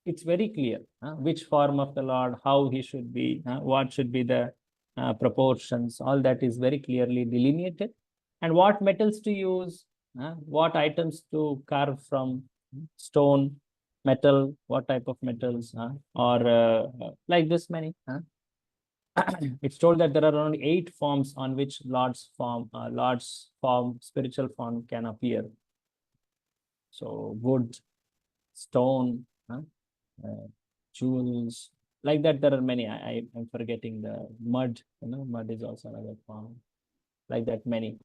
It's very clear which form of the Lord, how he should be, what should be the proportions. All that is very clearly delineated. And what metals to use, what items to carve from stone, metal, what type of metals, or like this many. It's told that there are only 8 forms on which Lord's form, spiritual form can appear. So wood, stone, jewels, like that. There are many. I'm forgetting the mud. Mud is also another form. Like that, many.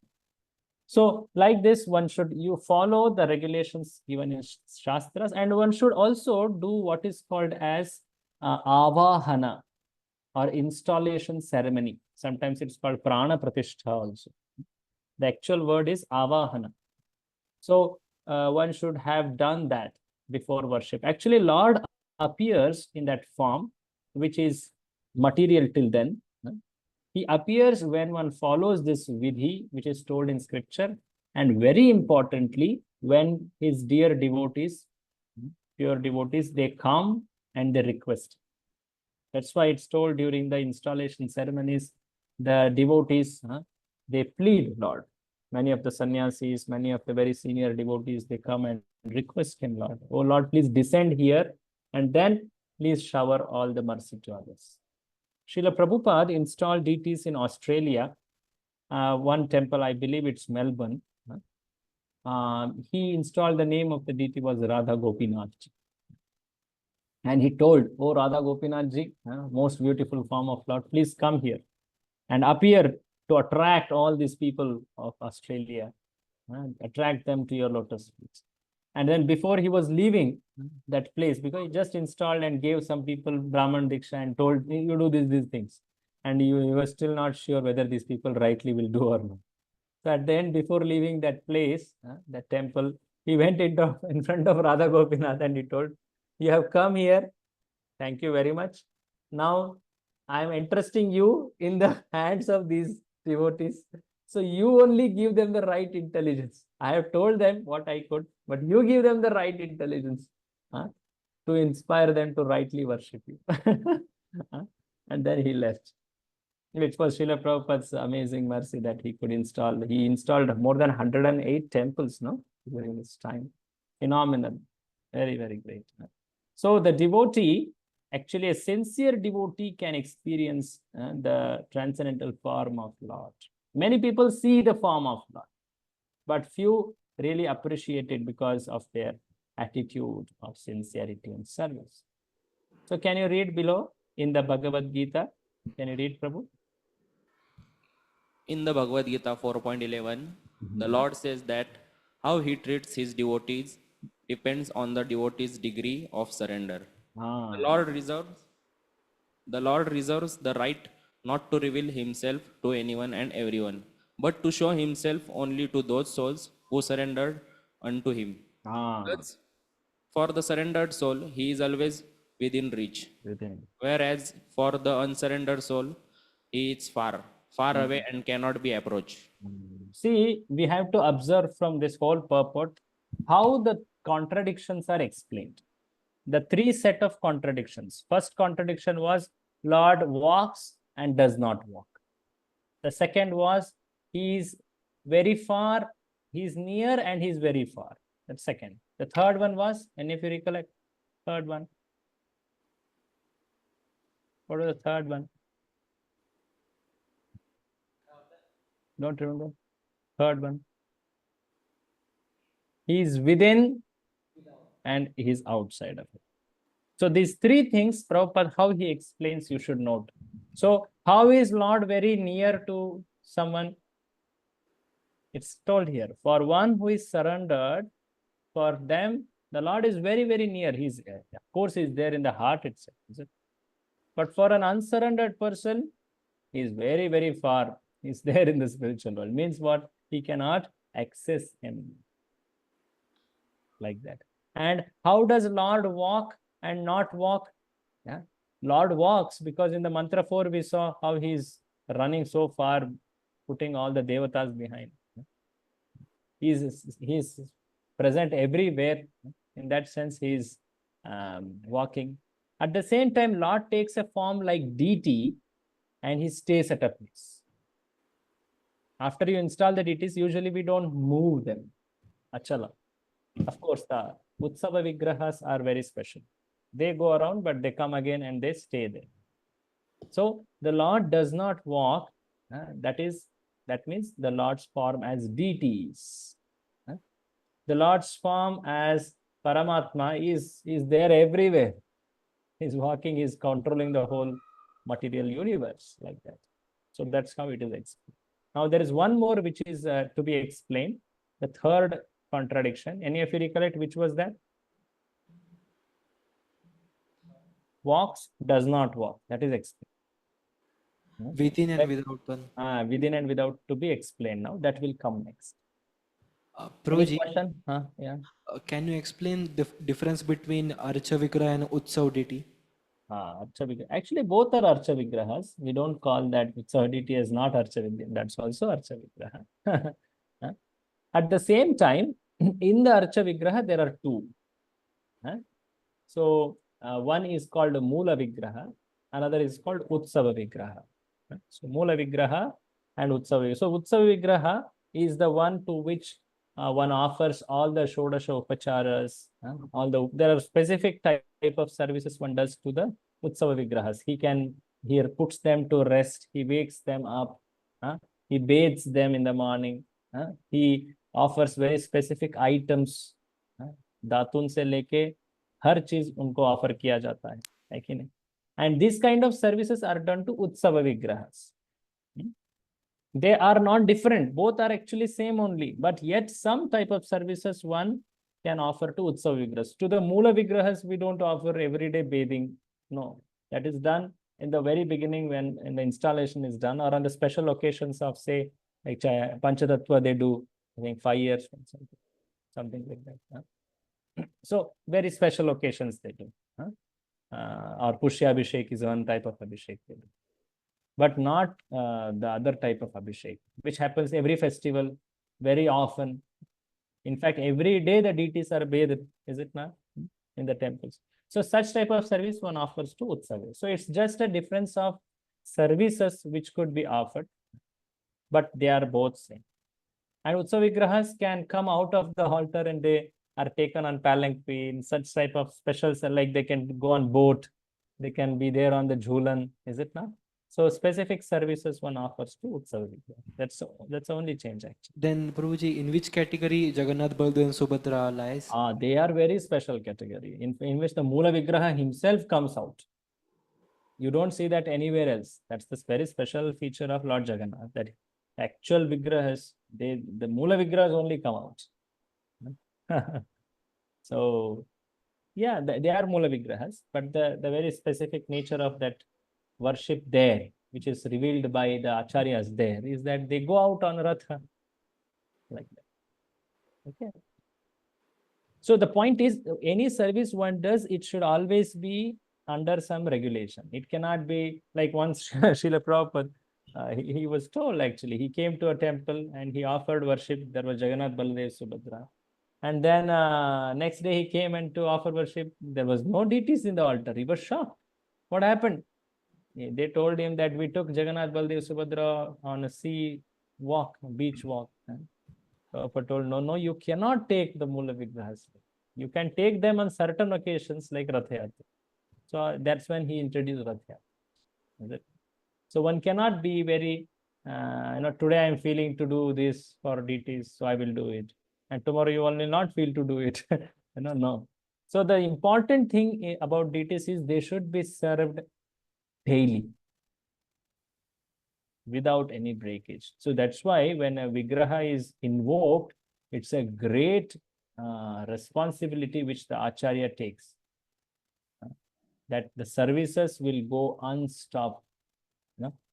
So, like this, you follow the regulations given in Shastras, and one should also do what is called as avahana or installation ceremony. Sometimes it's called prana pratishtha also. The actual word is avahana. So one should have done that before worship. Actually, Lord appears in that form, which is material till then. He appears when one follows this vidhi, which is told in scripture, and very importantly, when his dear devotees, pure devotees, they come and they request. That's why it's told during the installation ceremonies, the devotees, they plead Lord. Many of the sannyasis, many of the very senior devotees, they come and request him, Lord. Oh Lord, please descend here and then please shower all the mercy to others. Srila Prabhupada installed deities in Australia. One temple, I believe it's Melbourne. He installed, the name of the deity was Radha Gopinath. And he told, oh Radha Gopinath ji, most beautiful form of Lord, please come here and appear to attract all these people of Australia, attract them to your lotus feet. And then before he was leaving that place, because he just installed and gave some people Brahman Diksha and told, you do these things. And you were still not sure whether these people rightly will do or not. So at the end, before leaving that place, that temple, he went in front of Radha Gopinath and he told, you have come here. Thank you very much. Now I am entrusting you in the hands of these devotees. So you only give them the right intelligence. I have told them what I could, but you give them the right intelligence to inspire them to rightly worship you. And then he left. Which was Srila Prabhupada's amazing mercy that he could install. He installed more than 108 temples, during this time. Phenomenal. Very, very great. So the devotee, actually a sincere devotee, can experience the transcendental form of Lord. Many people see the form of Lord, but few really appreciate it because of their attitude of sincerity and service. So can you read below in the Bhagavad Gita? Can you read, Prabhu? In the Bhagavad Gita 4.11, the Lord says that how he treats his devotees depends on the devotee's degree of surrender. The Lord reserves the right not to reveal himself to anyone and everyone, but to show himself only to those souls who surrendered unto him. Thus, for the surrendered soul, he is always within reach. Whereas for the unsurrendered soul, he is far away and cannot be approached. See, we have to observe from this whole purport how the contradictions are explained. The 3 set of contradictions. First contradiction was Lord walks and does not walk. The second was he is very far, he is near and he is very far. That's second. The third one was, and if you recollect, third one. What was the third one? Don't remember. Third one. He is within and he is outside of it. So these three things, Prabhupada, how he explains, you should note. So how is Lord very near to someone? It's told here, for one who is surrendered, for them, the Lord is very, very near. He's, of course, he's there in the heart itself. Is it? But for an unsurrendered person, he is very, very far. He's there in the spiritual world. Means what? He cannot access him. Like that. And how does Lord walk and not walk? Yeah. Lord walks because in the mantra 4 we saw how he's running so far, putting all the devatas behind. He's present everywhere. In that sense, he's walking. At the same time, Lord takes a form like deity and he stays at a place. After you install the deities, usually we don't move them. Achala. Of course, the Utsava Vigrahas are very special. They go around, but they come again and they stay there. So the Lord does not walk. That means the Lord's form as deities. The Lord's form as Paramatma is there everywhere. He's walking, he's controlling the whole material universe like that. So that's how it is explained. Now there is one more which is to be explained. The third contradiction. Any of you recollect which was that? Walks, does not walk. That is explained. Within and without one. Within and without to be explained now. That will come next. Any Prabhuji, question? Yeah. can you explain the difference between Archa Vigraha and Utsav deity? Archa Vigraha. Actually, both are Archa Vigrahas. We don't call that Utsav deity as not Archa Vigraha. That's also Archa Vigraha. At the same time, in the Archa Vigraha, there are two. So, one is called Mula Vigraha, another is called Utsava Vigraha. So, Mula Vigraha and Utsava Vigraha. So, Utsava Vigraha is the one to which one offers all the Shodasha Upacharas, there are specific type of services one does to the Utsava Vigrahas. He puts them to rest, he wakes them up, he bathes them in the morning, he offers very specific items, दातुन से लेके हर चीज उनको offer किया जाता है कि नहीं? And this kind of services are done to Utsava Vigrahas. They are not different. Both are actually same only. But yet some type of services one can offer to Utsava Vigrahas. To the Mula Vigrahas, we don't offer everyday bathing. No. That is done in the very beginning when the installation is done, or on the special occasions of, say, like Panchatattva, they do, I think, 5 years, something like that. So very special occasions they do. Or Pushya Abhishek is one type of Abhishek they do. But not the other type of Abhishek, which happens every festival, very often. In fact, every day the deities are bathed, is it not? In the temples. So such type of service one offers to Utsava. So it's just a difference of services which could be offered, but they are both same. And Utsava Vigrahas can come out of the altar and they are taken on palanquin, such type of specials, like they can go on boat, they can be there on the jhulan, is it not? So specific services one offers to Utsava Vigraha. That's the only change actually. Then Prabhuji, in which category Jagannath, Baldev and Subhadra lies? They are very special category in which the Mula Vigraha himself comes out. You don't see that anywhere else. That's the very special feature of Lord Jagannath, that actual Vigrahas, the Mula Vigrahas only come out. So, yeah, they are Mula Vigrahas, but the very specific nature of that worship there, which is revealed by the Acharyas there, is that they go out on Ratha like that. Okay. So the point is, any service one does, it should always be under some regulation. It cannot be like once Srila Prabhupada, he was told actually, he came to a temple and he offered worship. There was Jagannath, Baldev, Subhadra. And then next day he came and to offer worship. There was no deities in the altar. He was shocked. What happened? They told him that we took Jagannath, Baldev, Subhadra on a beach walk. Prabhupada told, no, you cannot take the Mula Vigrahas. You can take them on certain occasions like Rath Yatra. So that's when he introduced Rath Yatra. So one cannot be very, today I'm feeling to do this for deities, so I will do it. And tomorrow you will not feel to do it. No. So the important thing about deities is they should be served daily without any breakage. So that's why when a Vigraha is invoked, it's a great responsibility which the Acharya takes. That the services will go unstopped.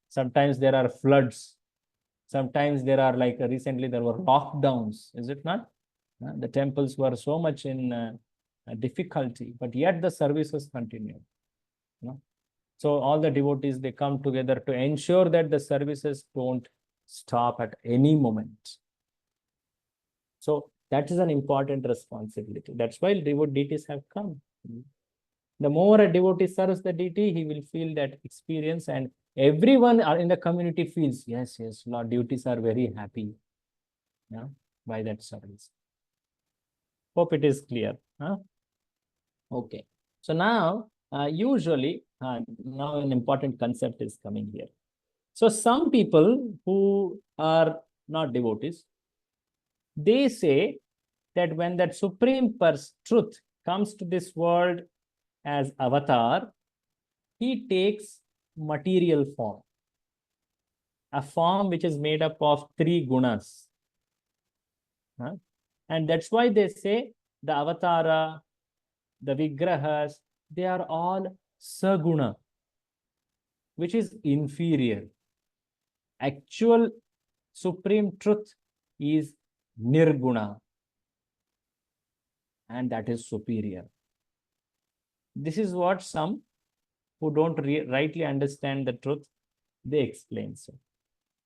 Sometimes there are floods. Sometimes there are, like recently there were lockdowns, is it not? The temples were so much in difficulty, but yet the services continue. So all the devotees, they come together to ensure that the services don't stop at any moment. So that is an important responsibility. That's why deities have come. The more a devotee serves the deity, he will feel that experience, and everyone in the community feels, yes, Lord, deities are very happy by that service. Hope it is clear. Okay. So now, usually, now an important concept is coming here. So some people who are not devotees, they say that when that supreme truth comes to this world as avatar, he takes material form, a form which is made up of 3 gunas. And that's why they say the avatara, the vigrahas, they are all saguna, which is inferior. Actual supreme truth is nirguna, and that is superior. This is what some who don't rightly understand the truth, they explain so.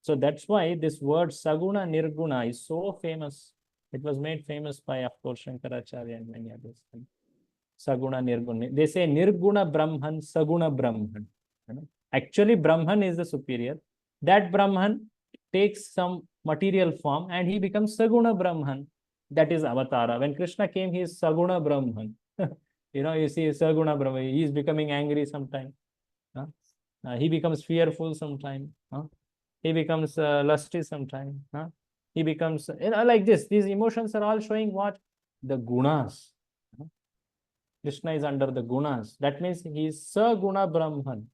So that's why this word saguna nirguna is so famous. It was made famous by, of course, Shankaracharya and many others. Saguna nirguna. They say nirguna Brahman, saguna Brahman. Actually, Brahman is the superior. That Brahman takes some material form and he becomes saguna Brahman. That is avatara. When Krishna came, he is saguna Brahman. You see saguna Brahman. He is becoming angry sometime. He becomes fearful sometime. He becomes lusty sometime. He becomes, like this. These emotions are all showing what? The gunas. Krishna is under the gunas. That means he is saguna Brahman.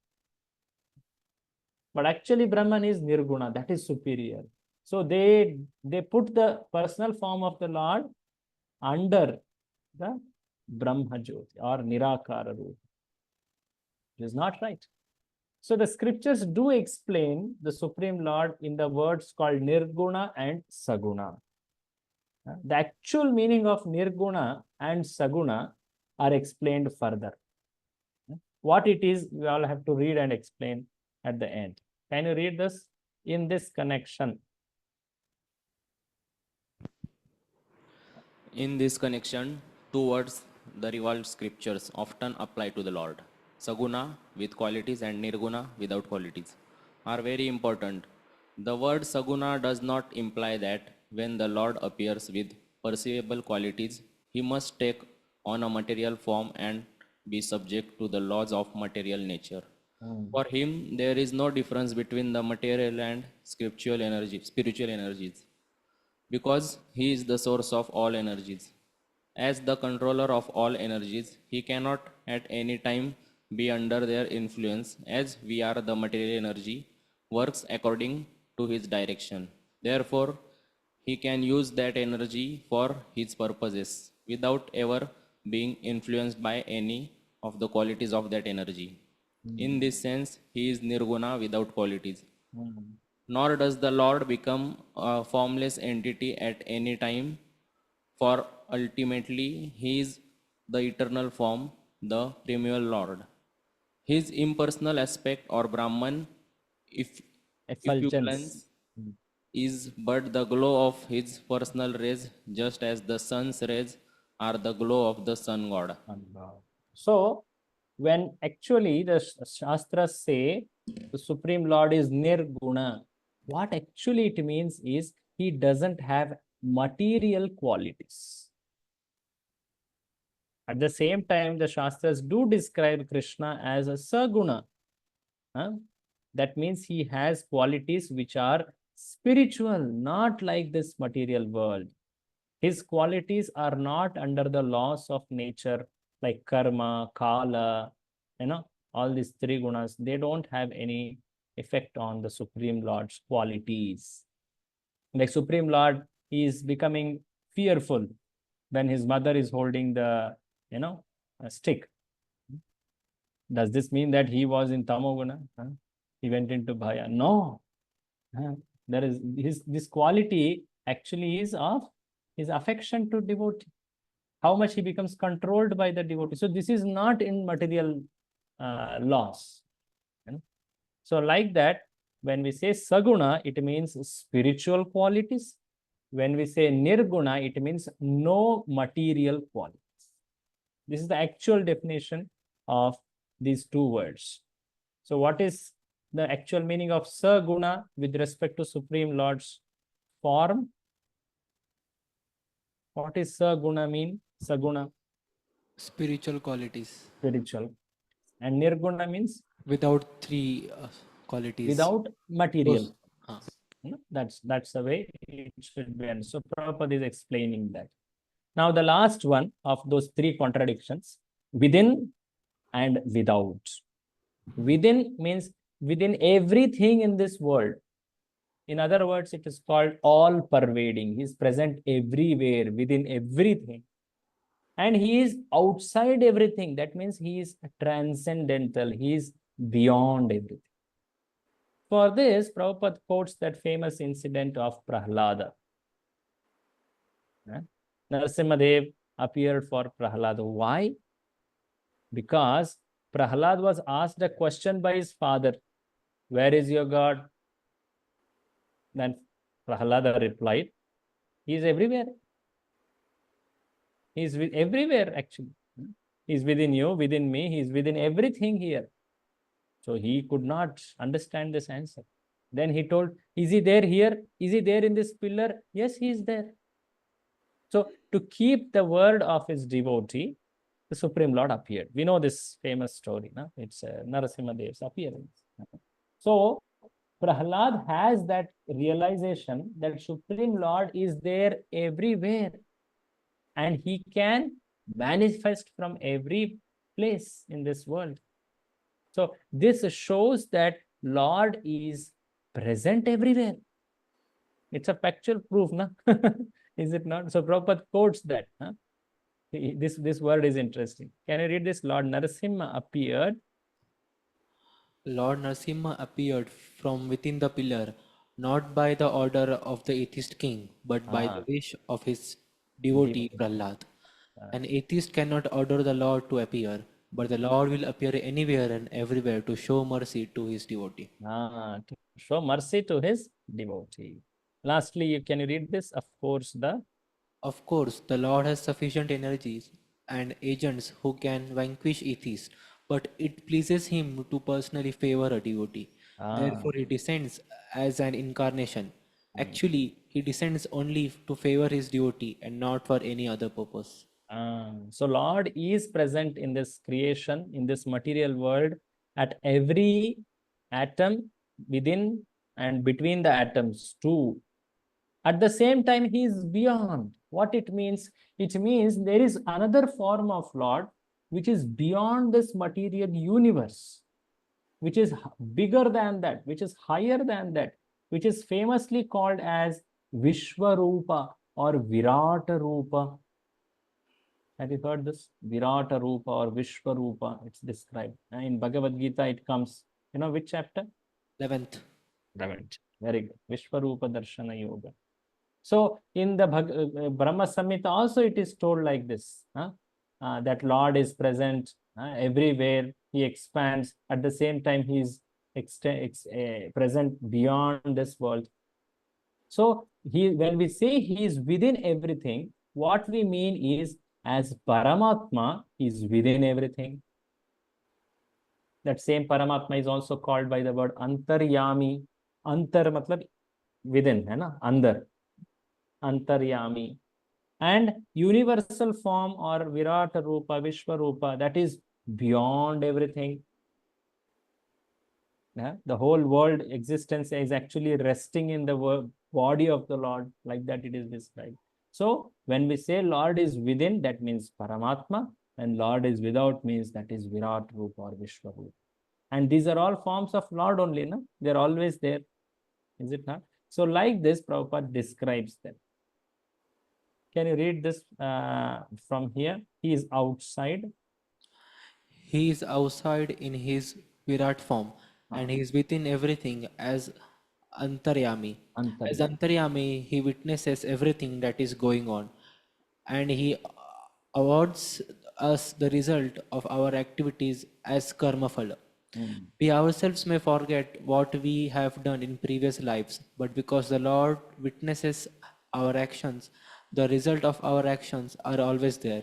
But actually Brahman is nirguna. That is superior. So they put the personal form of the Lord under the Brahma Jyoti or Nirakara Rupa. It is not right. So the scriptures do explain the Supreme Lord in the words called Nirguna and Saguna. The actual meaning of Nirguna and Saguna are explained further. What it is, we all have to read and explain at the end. Can you read this? In this connection. In this connection, 2 words, the revolved scriptures often apply to the Lord. Saguna with qualities and Nirguna without qualities are very important. The word Saguna does not imply that when the Lord appears with perceivable qualities, he must take on a material form and be subject to the laws of material nature. For him, there is no difference between the material and spiritual energies, because he is the source of all energies. As the controller of all energies, he cannot at any time be under their influence, as we are the material energy, works according to his direction. Therefore, he can use that energy for his purposes without ever being influenced by any of the qualities of that energy. In this sense, he is nirguna without qualities. Nor does the Lord become a formless entity at any time, for ultimately he is the eternal form, the primeval Lord. His impersonal aspect or Brahman, if effulgence, is but the glow of his personal rays, just as the sun's rays are the glow of the sun god. So, when actually the Shastras say the Supreme Lord is Nirguna, what actually it means is he doesn't have material qualities. At the same time, the Shastras do describe Krishna as a Saguna. That means he has qualities which are spiritual, not like this material world. His qualities are not under the laws of nature like karma, kala, all these three gunas, they don't have any effect on the Supreme Lord's qualities. Like Supreme Lord, he is becoming fearful when his mother is holding the, a stick. Does this mean that he was in Tamoguna? He went into Bhaya? No. There is this quality actually is of his affection to devotee. How much he becomes controlled by the devotee. So this is not in material laws. So like that, when we say Saguna, it means spiritual qualities. When we say Nirguna, it means no material qualities. This is the actual definition of these two words. So what is the actual meaning of Saguna with respect to Supreme Lord's form? What is Saguna mean? Saguna? Spiritual qualities. Spiritual. And Nirguna means? Without three qualities. Without material. Those, That's the way it should be. And so Prabhupada is explaining that. Now the last one of those three contradictions, within and without. Within means within everything in this world. In other words, it is called all pervading. He is present everywhere, within everything. And he is outside everything. That means he is transcendental. He is beyond everything. For this, Prabhupada quotes that famous incident of Prahlada. Narasimhadev appeared for Prahlada. Why? Because Prahlad was asked a question by his father. Where is your God? Then Prahlada replied, he is everywhere. He is everywhere actually. He is within you, within me. He is within everything here. So he could not understand this answer. Then he told, is he there here? Is he there in this pillar? Yes, he is there. So to keep the word of his devotee, the Supreme Lord appeared. We know this famous story. No? It's Narasimhadev's appearance. So Prahlad has that realization that Supreme Lord is there everywhere. And he can manifest from every place in this world. So this shows that Lord is present everywhere. It's a factual proof, na? Is it not? So Prabhupada quotes that. Huh? This word is interesting. Can you read this? Lord Narasimha appeared. Lord Narasimha appeared from within the pillar, not by the order of the atheist king, but by the wish of his devotee Prahlad. An atheist cannot order the Lord to appear, but the Lord will appear anywhere and everywhere to show mercy to his devotee. To show mercy to his devotee. Lastly, can you read this? Of course, the Lord has sufficient energies and agents who can vanquish atheists, but it pleases him to personally favor a devotee. Therefore, he descends as an incarnation. Actually, he descends only to favor his devotee and not for any other purpose. So Lord is present in this creation, in this material world, at every atom, within and between the atoms too. At the same time, he is beyond. What it means? It means there is another form of Lord which is beyond this material universe, which is bigger than that, which is higher than that, which is famously called as Vishwarupa or Virata Rupa. Have you heard this? Virata Rupa or Vishwarupa, it's described. In Bhagavad Gita, it comes, which chapter? 11th. 11th. Very good. Vishwarupa Darshana Yoga. So in the Brahma Samhita also it is told like this, that Lord is present everywhere. He expands. At the same time, he is present beyond this world. So when we say he is within everything, what we mean is as Paramatma is within everything. That same Paramatma is also called by the word Antaryami. Antar matlab within, hai na? Andar. Antaryami. And universal form or Virata Rupa, Vishwarupa, that is beyond everything. The whole world existence is actually resting in the body of the Lord, like that it is described. So when we say Lord is within, that means Paramatma. And Lord is without means that is Virat Roop or Vishwaroop. And these are all forms of Lord only, no? They're always there, is it not? So like this, Prabhupada describes them. Can you read this from here? He is outside. He is outside in his Virat form, and he is within everything as Antaryami. As Antaryami. Antaryami, he witnesses everything that is going on, and he awards us the result of our activities as karma phala. We ourselves may forget what we have done in previous lives, but because the Lord witnesses our actions, the result of our actions are always there,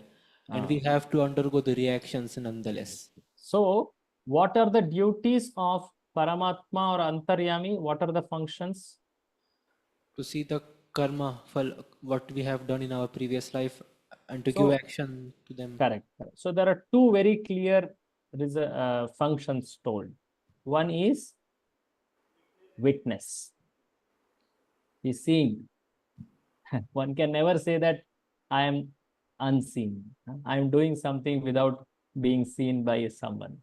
and we have to undergo the reactions nonetheless. So, what are the duties of Paramatma or Antaryami? What are the functions? To see the karma, what we have done in our previous life, and to give action to them. Correct. So, there are two very clear functions told. One is witness. He's seeing. One can never say that I am unseen. I am doing something without being seen by someone.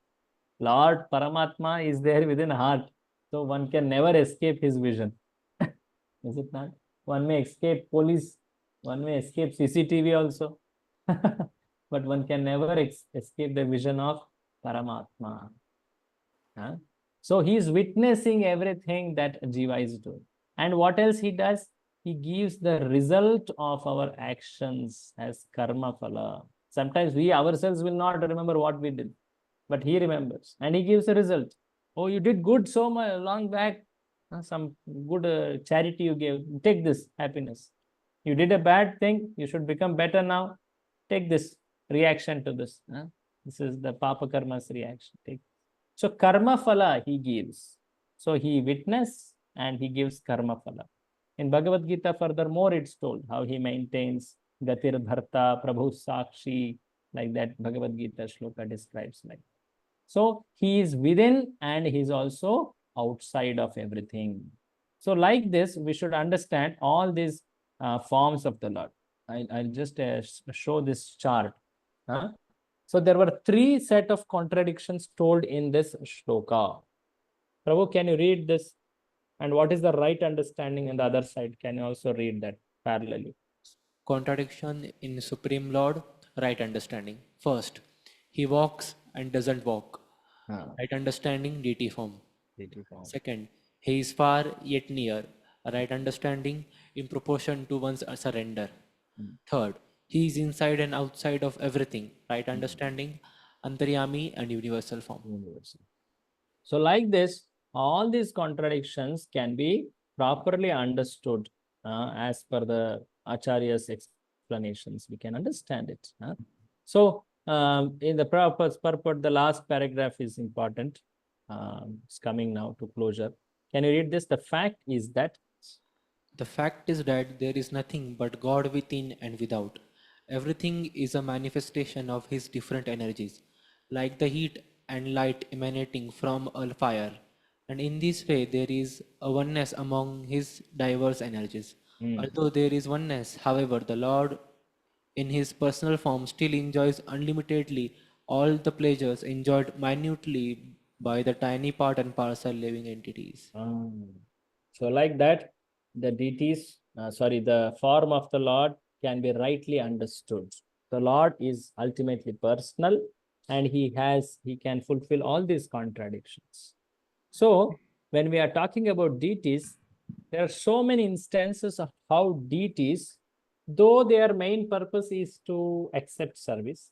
Lord Paramatma is there within heart. So one can never escape his vision. Is it not? One may escape police, one may escape CCTV also. But one can never escape the vision of Paramatma. So he is witnessing everything that Jiva is doing. And what else he does? He gives the result of our actions as karma phala. Sometimes we ourselves will not remember what we did, but he remembers and he gives a result. Oh, you did good so much long back. Some good charity you gave. Take this happiness. You did a bad thing. You should become better now. Take this reaction to this. This is the Papa Karma's reaction. Take. So karma phala he gives. So he witness and he gives karma phala. In Bhagavad Gita, furthermore, it's told how he maintains Gatir Bharta, Prabhu Sakshi, like that Bhagavad Gita shloka describes like. So he is within and he is also outside of everything. So like this, we should understand all these forms of the Lord. I'll just show this chart. So there were three set of contradictions told in this shloka. Prabhu, can you read this? And what is the right understanding in the other side? Can you also read that parallelly? Contradiction in Supreme Lord, right understanding. First, he walks and doesn't walk. Right understanding, deity form. Second, he is far yet near. Right understanding, in proportion to one's surrender. Third, he is inside and outside of everything. Right understanding, Antaryami and universal form. So like this, all these contradictions can be properly understood as per the Acharya's explanations. We can understand it. So in the purport, the last paragraph is important. It's coming now to closure. Can you read this? The fact is that the fact is that there is nothing but God within and without. Everything is a manifestation of his different energies, like the heat and light emanating from a fire. And in this way, there is a oneness among his diverse energies. Although there is oneness, however, the Lord in his personal form still enjoys unlimitedly all the pleasures enjoyed minutely by the tiny part and parcel living entities. So like that, the deities, the form of the Lord can be rightly understood. The Lord is ultimately personal and he can fulfill all these contradictions. So when we are talking about deities, there are so many instances of how deities, though their main purpose is to accept service,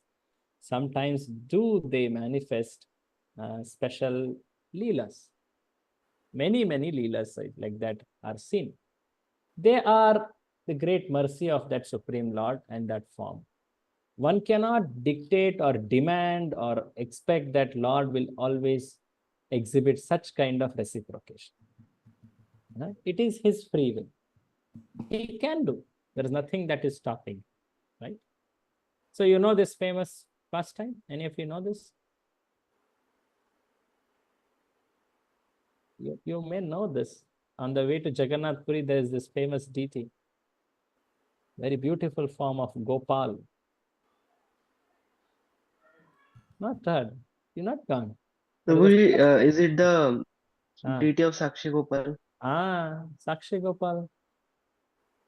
sometimes do they manifest special leelas. Many leelas like that are seen. They are the great mercy of that Supreme Lord and that form. One cannot dictate or demand or expect that Lord will always exhibit such kind of reciprocation. It is his free will. He can do. There is nothing that is stopping, right? So you know this famous pastime? Any of you know this? You may know this. On the way to Jagannath Puri, there is this famous deity. Very beautiful form of Gopal. Not heard. You're not gone. Prabhuji, is it the Ah, deity of Sakshi Gopal? Sakshi Gopal.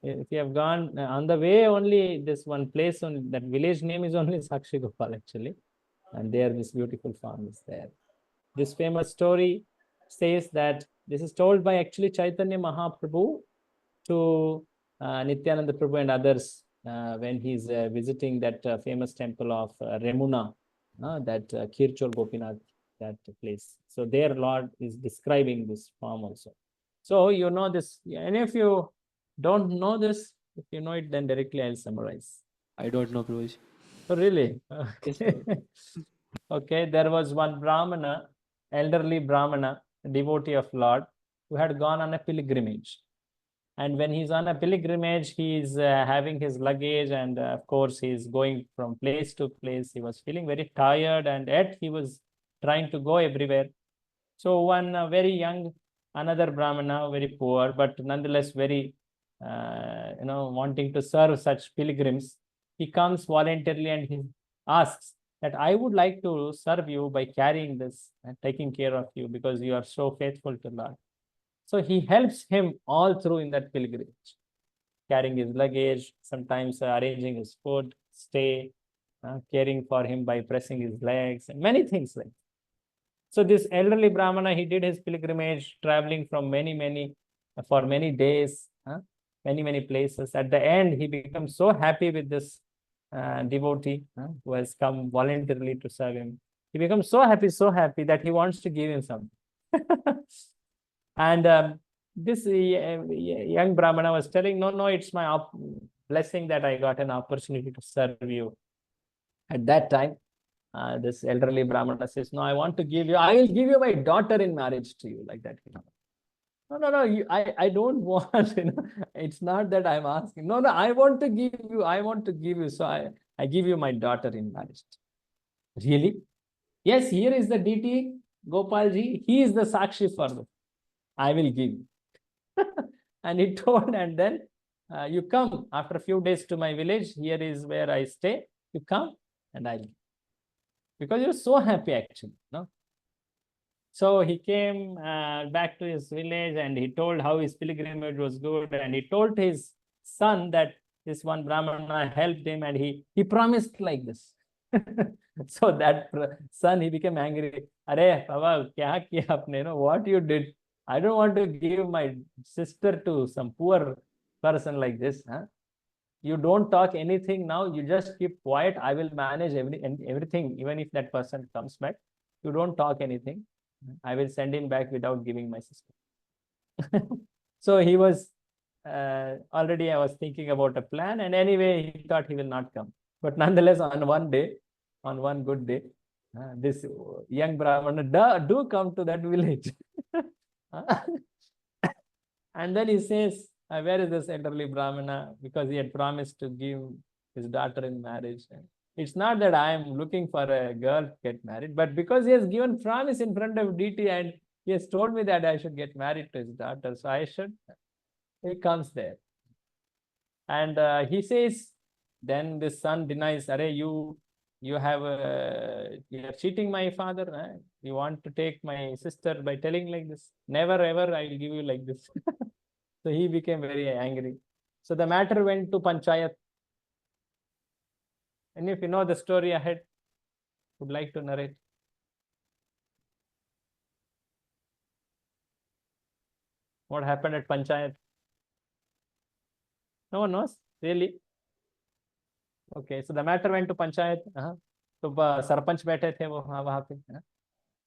If you have gone on the way, only this one place, on that village name is only Sakshi Gopal actually. And there this beautiful farm is there. This famous story says that this is told by actually Chaitanya Mahaprabhu to Nityananda Prabhu and others when he's visiting that famous temple of Remuna, that Kirchor Gopinath, that place. So their Lord is describing this form also. So you know this, and if you don't know this, if you know it, then directly I'll summarize. I don't know, Prabhuji. Oh, really? Yes, Okay. Okay, there was one Brahmana, elderly Brahmana, devotee of Lord, who had gone on a pilgrimage. And when he's on a pilgrimage, he's having his luggage, and of course, he's going from place to place. He was feeling very tired, and yet he was trying to go everywhere. So one very young, another Brahmana, very poor, but nonetheless very, wanting to serve such pilgrims, he comes voluntarily and he asks that I would like to serve you by carrying this and taking care of you because you are so faithful to Lord. So he helps him all through in that pilgrimage, carrying his luggage, sometimes arranging his food, stay, caring for him by pressing his legs, and many things like that. So this elderly Brahmana, he did his pilgrimage, traveling from for many days, many places. At the end, he becomes so happy with this devotee who has come voluntarily to serve him. He becomes so happy that he wants to give him something. And this young Brahmana was telling, no, it's my blessing that I got an opportunity to serve you. At that time, this elderly Brahmana says, no, I will give you my daughter in marriage to you, like that. No, I don't want, it's not that I'm asking. No, I want to give you. So I give you my daughter in marriage. Really? Yes, here is the deity, Gopalji. He is the Sakshi for this. I will give you. And he told, and then you come after a few days to my village. Here is where I stay. You come and I'll give. Because you're so happy actually, no? So he came back to his village and he told how his pilgrimage was good, and he told his son that this one Brahmana helped him, and he promised like this. So that son, he became angry. Arey, Baba, kya kiya apne, no? What you did? I don't want to give my sister to some poor person like this. Huh? You don't talk anything now. You just keep quiet. I will manage everything, even if that person comes back. You don't talk anything. I will send him back without giving my sister. So he was already, I was thinking about a plan, and anyway, he thought he will not come. But nonetheless, on one good day, this young Brahmana do come to that village. And then he says, where is this elderly Brahmana? Because he had promised to give his daughter in marriage. And it's not that I am looking for a girl to get married, but because he has given promise in front of deity and he has told me that I should get married to his daughter, so I should. He comes there. And he says, then this son denies, Arey, you are cheating my father. Eh? You want to take my sister by telling like this. Never ever I will give you like this. So he became very angry. So the matter went to Panchayat. And if you know the story ahead, would like to narrate. What happened at Panchayat? No one knows? Really? Okay, so the matter went to Panchayat. So Sarpanch बैठे थे वो वहाँ पे.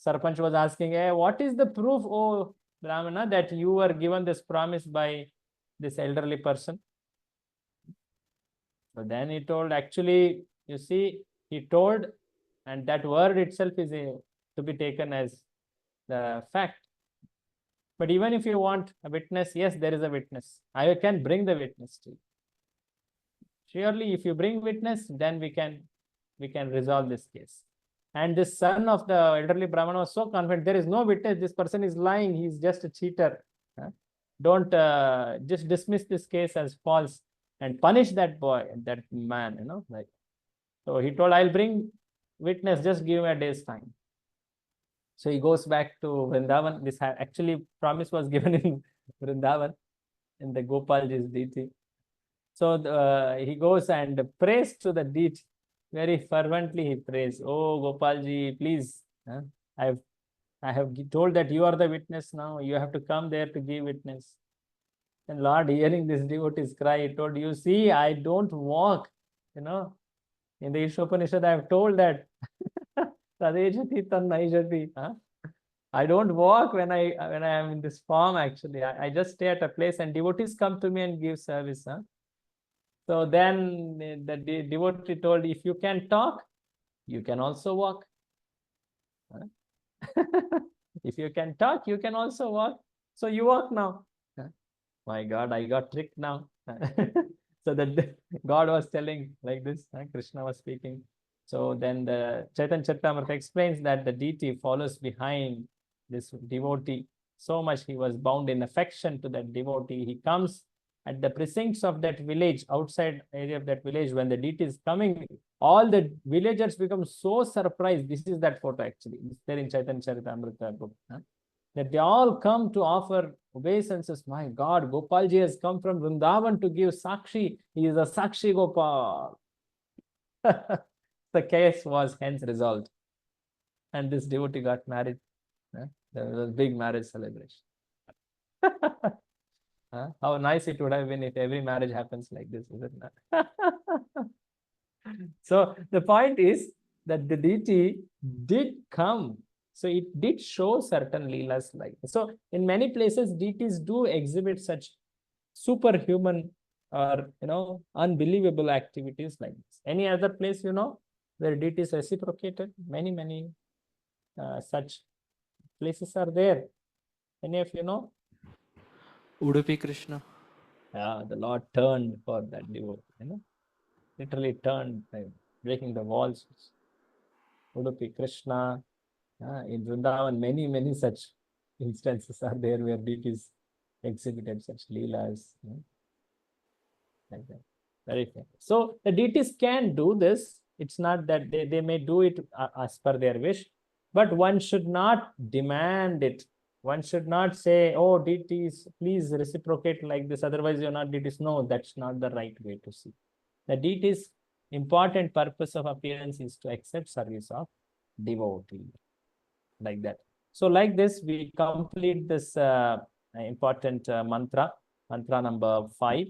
Sarpanch was asking, hey, what is the proof, oh Brahmana, that you were given this promise by this elderly person? So then he told, actually, you see, he told, and that word itself is to be taken as the fact. But even if you want a witness, yes, there is a witness. I can bring the witness to you. Surely, if you bring witness, then we can resolve this case. And this son of the elderly Brahmana was so confident, there is no witness, this person is lying, he's just a cheater. Don't just dismiss this case as false and punish that boy, that man, like. So he told, I'll bring witness, just give me a day's time. So he goes back to Vrindavan. This actually promise was given in Vrindavan, in the Gopalji's deity. So he goes and prays to the deity. Very fervently he prays, "Oh Gopalji, please, I have told that you are the witness now. You have to come there to give witness." And Lord, hearing this devotee's cry, he told, "You see, I don't walk. In the Ishopanishad, I have told that Tadejati Tannaijati. I don't walk when I am in this form. Actually, I just stay at a place, and devotees come to me and give service. So then the devotee told, "If you can talk, you can also walk. If you can talk, you can also walk. So you walk now." My God, I got tricked now. So that God was telling like this, Krishna was speaking. So then the Chaitanya Charitamrita explains that the deity follows behind this devotee. So much he was bound in affection to that devotee. He comes at the precincts of that village, outside area of that village. When the deity is coming, all the villagers become so surprised. This is that photo actually. It's there in Chaitanya Charitamrita book. That they all come to offer obeisances. My God, Gopalji has come from Vrindavan to give Sakshi. He is a Sakshi Gopal. The case was hence resolved. And this devotee got married. There was a big marriage celebration. How nice it would have been if every marriage happens like this, isn't it? So the point is that the deity did come. So it did show certain leelas like this. So in many places, deities do exhibit such superhuman or unbelievable activities like this. Any other place where deities reciprocated? Many such places are there. Any of you know? Udupi Krishna. The Lord turned for that devotee, literally turned, breaking the walls. Udupi Krishna. In Vrindavan, many such instances are there where deities exhibited such leelas. Like that. Very famous. So the deities can do this. It's not that they may do it as per their wish, but one should not demand it. One should not say, "Oh, deities, please reciprocate like this, otherwise you're not deities." No, that's not the right way to see. The deities' important purpose of appearance is to accept service of devotee. Like that. So like this, we complete this important mantra number 5.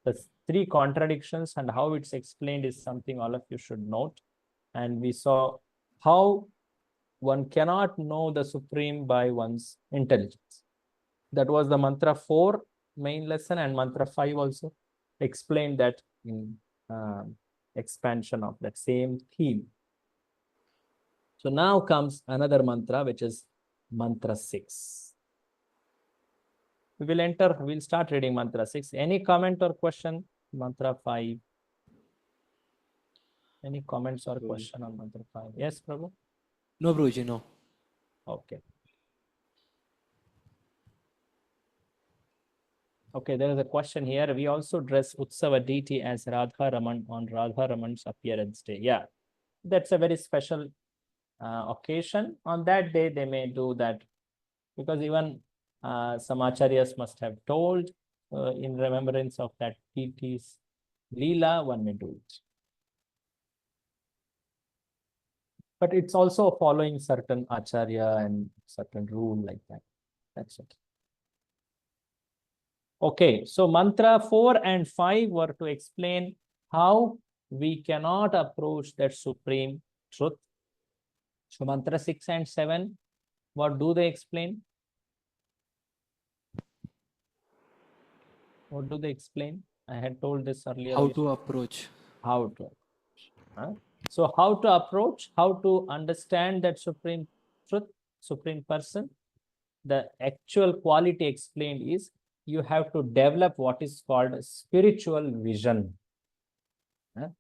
The 3 contradictions and how it's explained is something all of you should note. And we saw how one cannot know the Supreme by one's intelligence. That was the mantra 4 main lesson, and mantra 5 also explained that in expansion of that same theme. So now comes another mantra, which is mantra 6. We'll start reading mantra 6. Any comment or question? Mantra 5. Any comments or question on mantra 5? Yes, Prabhu? No, Prabhuji, no. Okay. Okay, there is a question here. We also dress Utsava deity as Radha Raman on Radha Raman's appearance day. Yeah, that's a very special occasion. On that day, they may do that, because even some acharyas must have told in remembrance of that deity's Leela, one may do it. But it's also following certain acharya and certain rule like that. That's it. Okay, so mantra 4 and 5 were to explain how we cannot approach that supreme truth. So mantra 6 and 7, what do they explain? What do they explain? I had told this earlier. How to approach. How to approach. So how to approach, how to understand that supreme truth, supreme person. The actual quality explained is you have to develop what is called spiritual vision.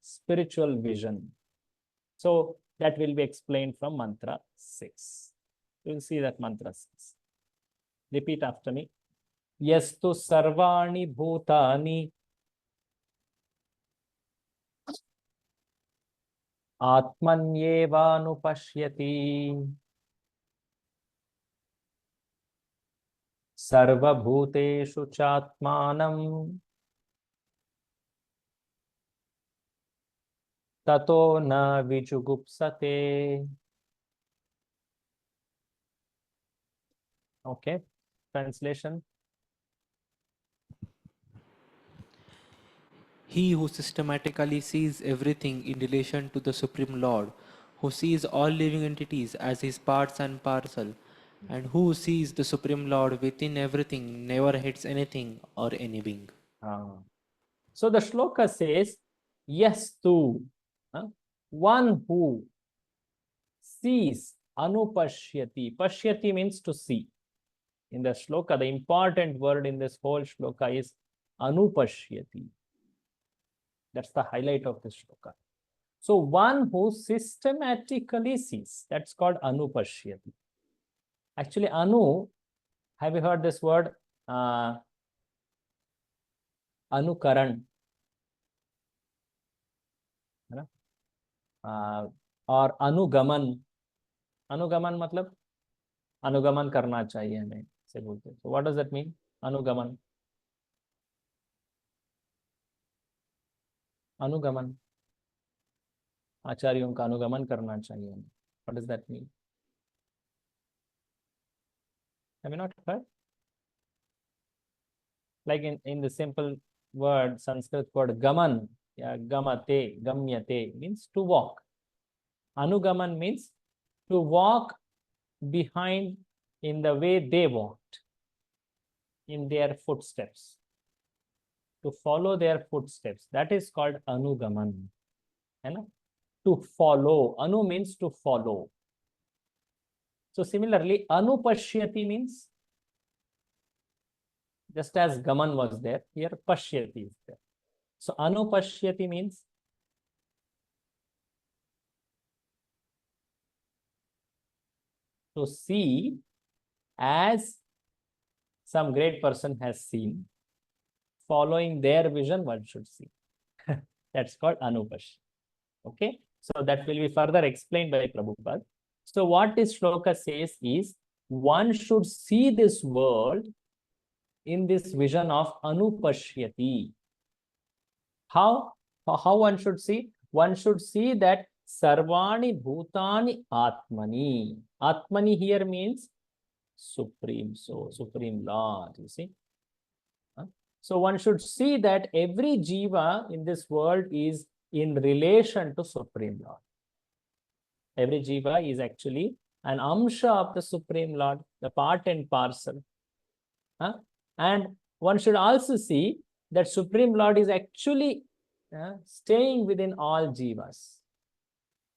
Spiritual vision. So that will be explained from mantra 6. You will see that mantra 6. Repeat after me. Yastu sarvani bhutani Atmanyevanupashyati Sarvabhuteshu Chatmanam Tato na vijugupsate. Okay, translation. He who systematically sees everything in relation to the Supreme Lord, who sees all living entities as his parts and parcel, and who sees the Supreme Lord within everything, never hates anything or any being. So the shloka says, yes, tu, one who sees, anupashyati. Pashyati means to see. In the shloka, the important word in this whole shloka is anupashyati. That's the highlight of this shloka. So one who systematically sees, that's called anupashyati. Actually, anu, have you heard this word? Anukaran. और अनुगमन. अनुगमन मतलब अनुगमन करना चाहिए हमें से बोलते हैं. So what does that mean? अनुगमन. अनुगमन. आचार्यों का अनुगमन करना चाहिए हमें. What does that mean? Have you not heard? Like in the simple word, Sanskrit word gaman, yeah, gamate, gamyate means to walk. Anugaman means to walk behind in the way they walked, in their footsteps. To follow their footsteps. That is called anugaman. To follow. Anu means to follow. So similarly, anupashyati means just as gaman was there, here pashyati is there. So anupashyati means to see as some great person has seen. Following their vision, one should see. That's called anupashyati. Okay, so that will be further explained by Prabhupada. So what this shloka says is, one should see this world in this vision of anupashyati. How one should see? One should see that sarvani bhutani atmani. Atmani here means supreme soul, supreme Lord, you see. So one should see that every jiva in this world is in relation to Supreme Lord. Every jiva is actually an amsha of the Supreme Lord, the part and parcel. And one should also see that Supreme Lord is actually staying within all jivas.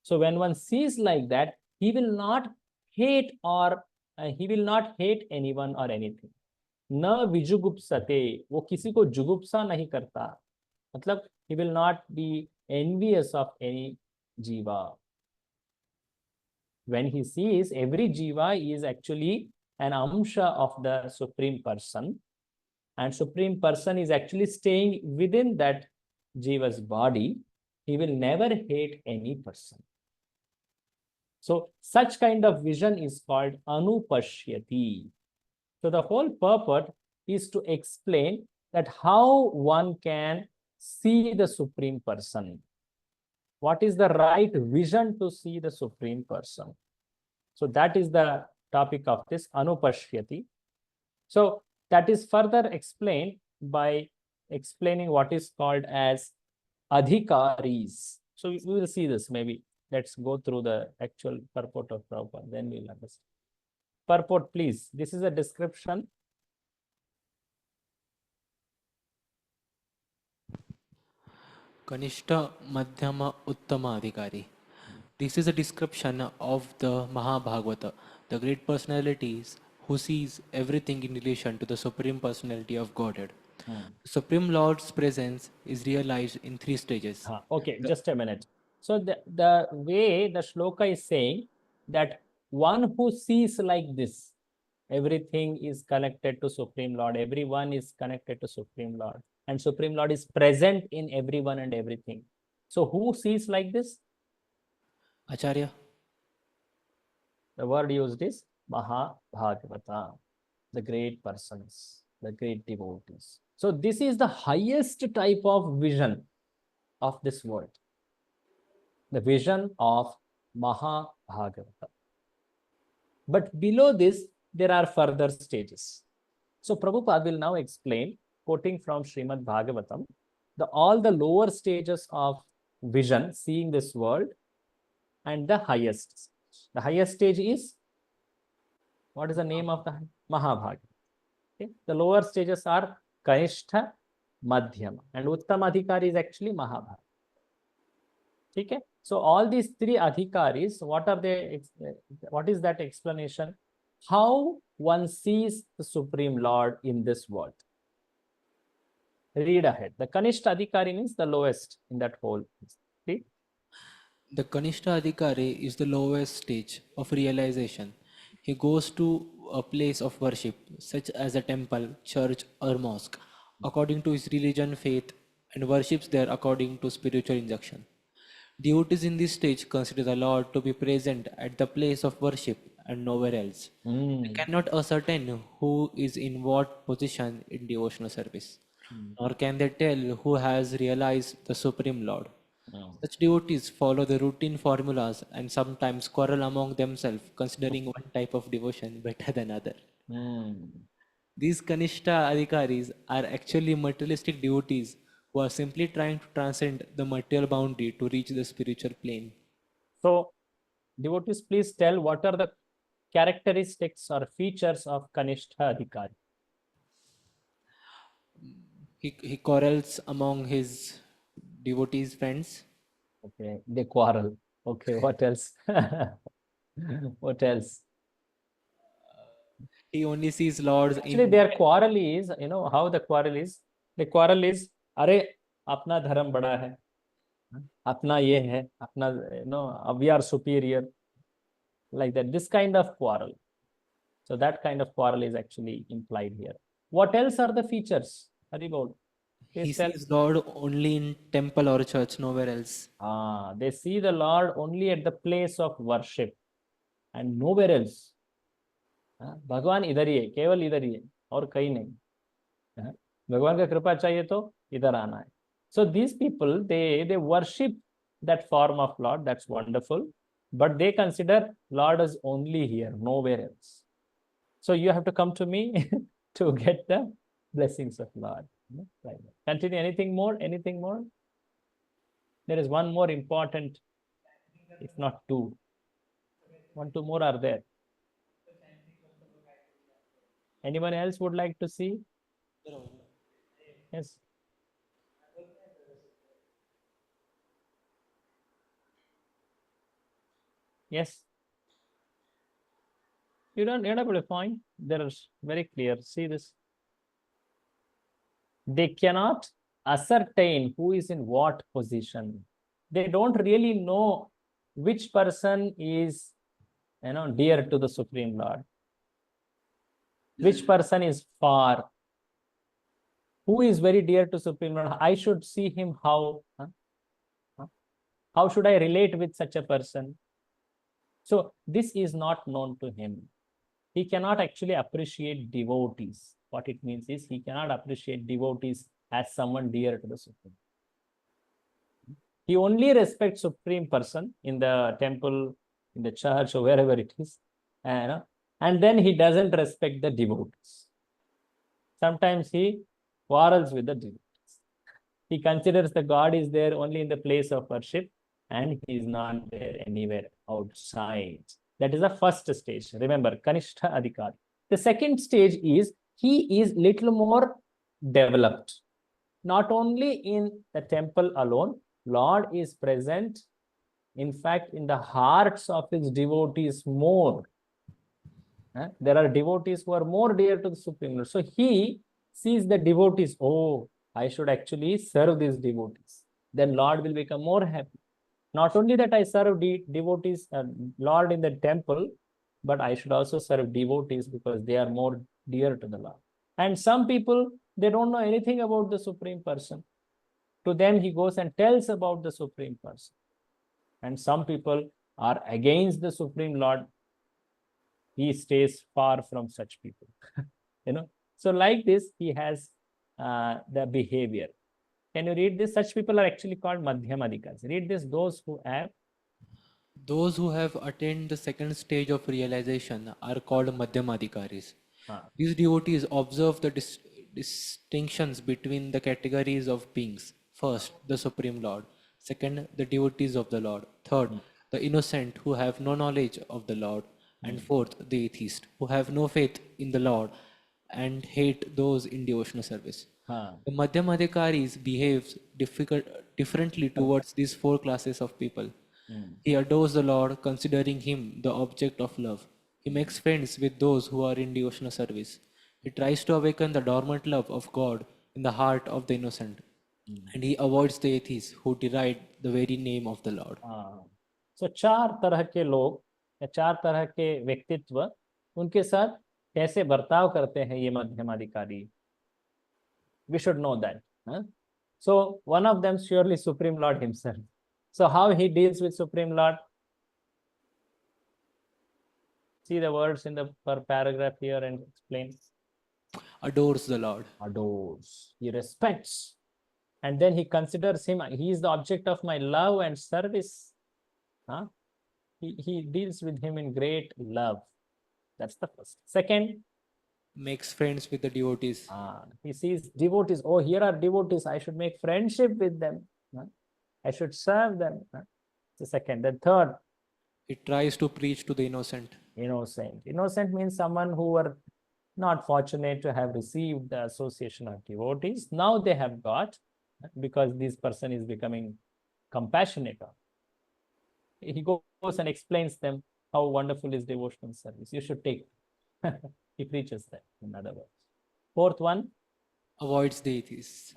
So when one sees like that, he will not hate anyone or anything. Na vijugupsate, वो किसी को जुगुप्सा नहीं करता. मतलब he will not be envious of any jiva. When he sees every jiva is actually an amsha of the Supreme Person, and Supreme Person is actually staying within that jiva's body, he will never hate any person. So such kind of vision is called anupashyati. So the whole purport is to explain that how one can see the Supreme Person. What is the right vision to see the Supreme Person? So that is the topic of this anupashyati. So that is further explained by explaining what is called as adhikaris. So we will see this maybe. Let's go through the actual purport of Prabhupada, then we'll understand. Purport, please. This is a description. Kanishta Madhyama Uttama Adhikari. This is a description of the Mahabhagavata, the great personalities who sees everything in relation to the Supreme Personality of Godhead. Supreme Lord's presence is realized in 3 stages. Okay, just a minute. So the way the shloka is saying that one who sees like this, everything is connected to Supreme Lord, everyone is connected to Supreme Lord, and Supreme Lord is present in everyone and everything. So who sees like this? Acharya. The word used is Mahabhagavata, the great persons, the great devotees. So this is the highest type of vision of this world, the vision of Mahabhagavata. But below this, there are further stages. So Prabhupada will now explain, quoting from Srimad Bhagavatam, all the lower stages of vision, seeing this world, and the highest stage. The highest stage is, what is the name of the Mahabhagavata? Okay? The lower stages are Kanishta, Madhyama, and Uttama Adhikari is actually Mahabhagavata. Okay? So all these three adhikaris, what are they? What is that explanation? How one sees the Supreme Lord in this world. Read ahead. The Kanishta Adhikari means the lowest in that whole. See? The Kanishta Adhikari is the lowest stage of realization. He goes to a place of worship, such as a temple, church, or mosque, according to his religion, faith, and worships there according to spiritual instruction. Devotees in this stage consider the Lord to be present at the place of worship and nowhere else. They cannot ascertain who is in what position in devotional service, nor can they tell who has realized the Supreme Lord. Such devotees follow the routine formulas and sometimes quarrel among themselves, considering one type of devotion better than other. These Kanishta Adhikaris are actually materialistic devotees who are simply trying to transcend the material boundary to reach the spiritual plane. So, devotees, please tell what are the characteristics or features of Kanishta Adhikari. He quarrels among his devotees' friends. Okay, they quarrel. Okay, what else? What else? He only sees lords Actually, in. their quarrel is, you know how the quarrel is? The quarrel is, अरे अपना धर्म बड़ा है, अपना ये है, अपना, we are superior, like that. This kind of quarrel. So that kind of quarrel is actually implied here. What else are the features? Haribol. He sees Lord only in temple or church, nowhere else. They see the Lord only at the place of worship and nowhere else. भगवान इधर ही है, केवल इधर ही है और कहीं नहीं. भगवान का कृपा चाहिए तो इधर आना है. So these people, they worship that form of Lord. That's wonderful, but they consider Lord as only here, nowhere else. So you have to come to me to get the blessings of Lord. Right. Continue. Anything more? Anything more? There is one more important, if not two. 1, 2 more are there. Anyone else would like to see? Yes. Yes. You're not able to find. There is very clear. See this. They cannot ascertain who is in what position. They don't really know which person is, dear to the Supreme Lord. Which person is far. Who is very dear to Supreme Lord? I should see him how. How should I relate with such a person? So this is not known to him. He cannot actually appreciate devotees. What it means is he cannot appreciate devotees as someone dear to the Supreme. He only respects Supreme Person in the temple, in the church, or wherever it is. And then he doesn't respect the devotees. Sometimes he quarrels with the devotees. He considers the God is there only in the place of worship and he is not there anywhere outside. That is the first stage. Remember, Kanishta Adhikari. The second stage is he is little more developed. Not only in the temple alone, Lord is present, in fact, in the hearts of his devotees more. There are devotees who are more dear to the Supreme Lord. So he sees the devotees, oh, I should actually serve these devotees. Then Lord will become more happy. Not only that I serve devotees, Lord in the temple, but I should also serve devotees because they are more dear to the Lord. And some people, they don't know anything about the Supreme Person. To them, he goes and tells about the Supreme Person. And some people, or against the Supreme Lord, he stays far from such people. So like this, he has the behavior. Can you read this? Such people are actually called Madhyamadhikas. Read this. Those who have attained the second stage of realization are called Madhyamadhikaris. These devotees observe the distinctions between the categories of beings. First, the Supreme Lord. Second, the devotees of the Lord. Third, the innocent who have no knowledge of the Lord. And fourth, the atheist who have no faith in the Lord and hate those in devotional service. The Madhyamadhikaris behaves differently towards these four classes of people. He adores the Lord, considering him the object of love. He makes friends with those who are in devotional service. He tries to awaken the dormant love of God in the heart of the innocent. And he avoids the atheists who deride the very name of the Lord. So, चार तरह के लोग या चार तरह के व्यक्तित्व उनके साथ कैसे बर्ताव करते हैं ये मध्यमाधिकारी. We should know that. So, one of them surely Supreme Lord himself. So, how he deals with Supreme Lord? See the words in the per paragraph here and explain. Adores the Lord. Adores. He respects. And then he considers him, he is the object of my love and service. He deals with him in great love. That's the first. Second, makes friends with the devotees. He sees devotees. Oh, here are devotees. I should make friendship with them. I should serve them. The second. The third, he tries to preach to the innocent. Innocent means someone who were not fortunate to have received the association of devotees. Now they have got, because this person is becoming compassionate. He goes and explains them how wonderful is devotional service. You should take. He preaches that, in other words. Fourth one, avoids the atheists.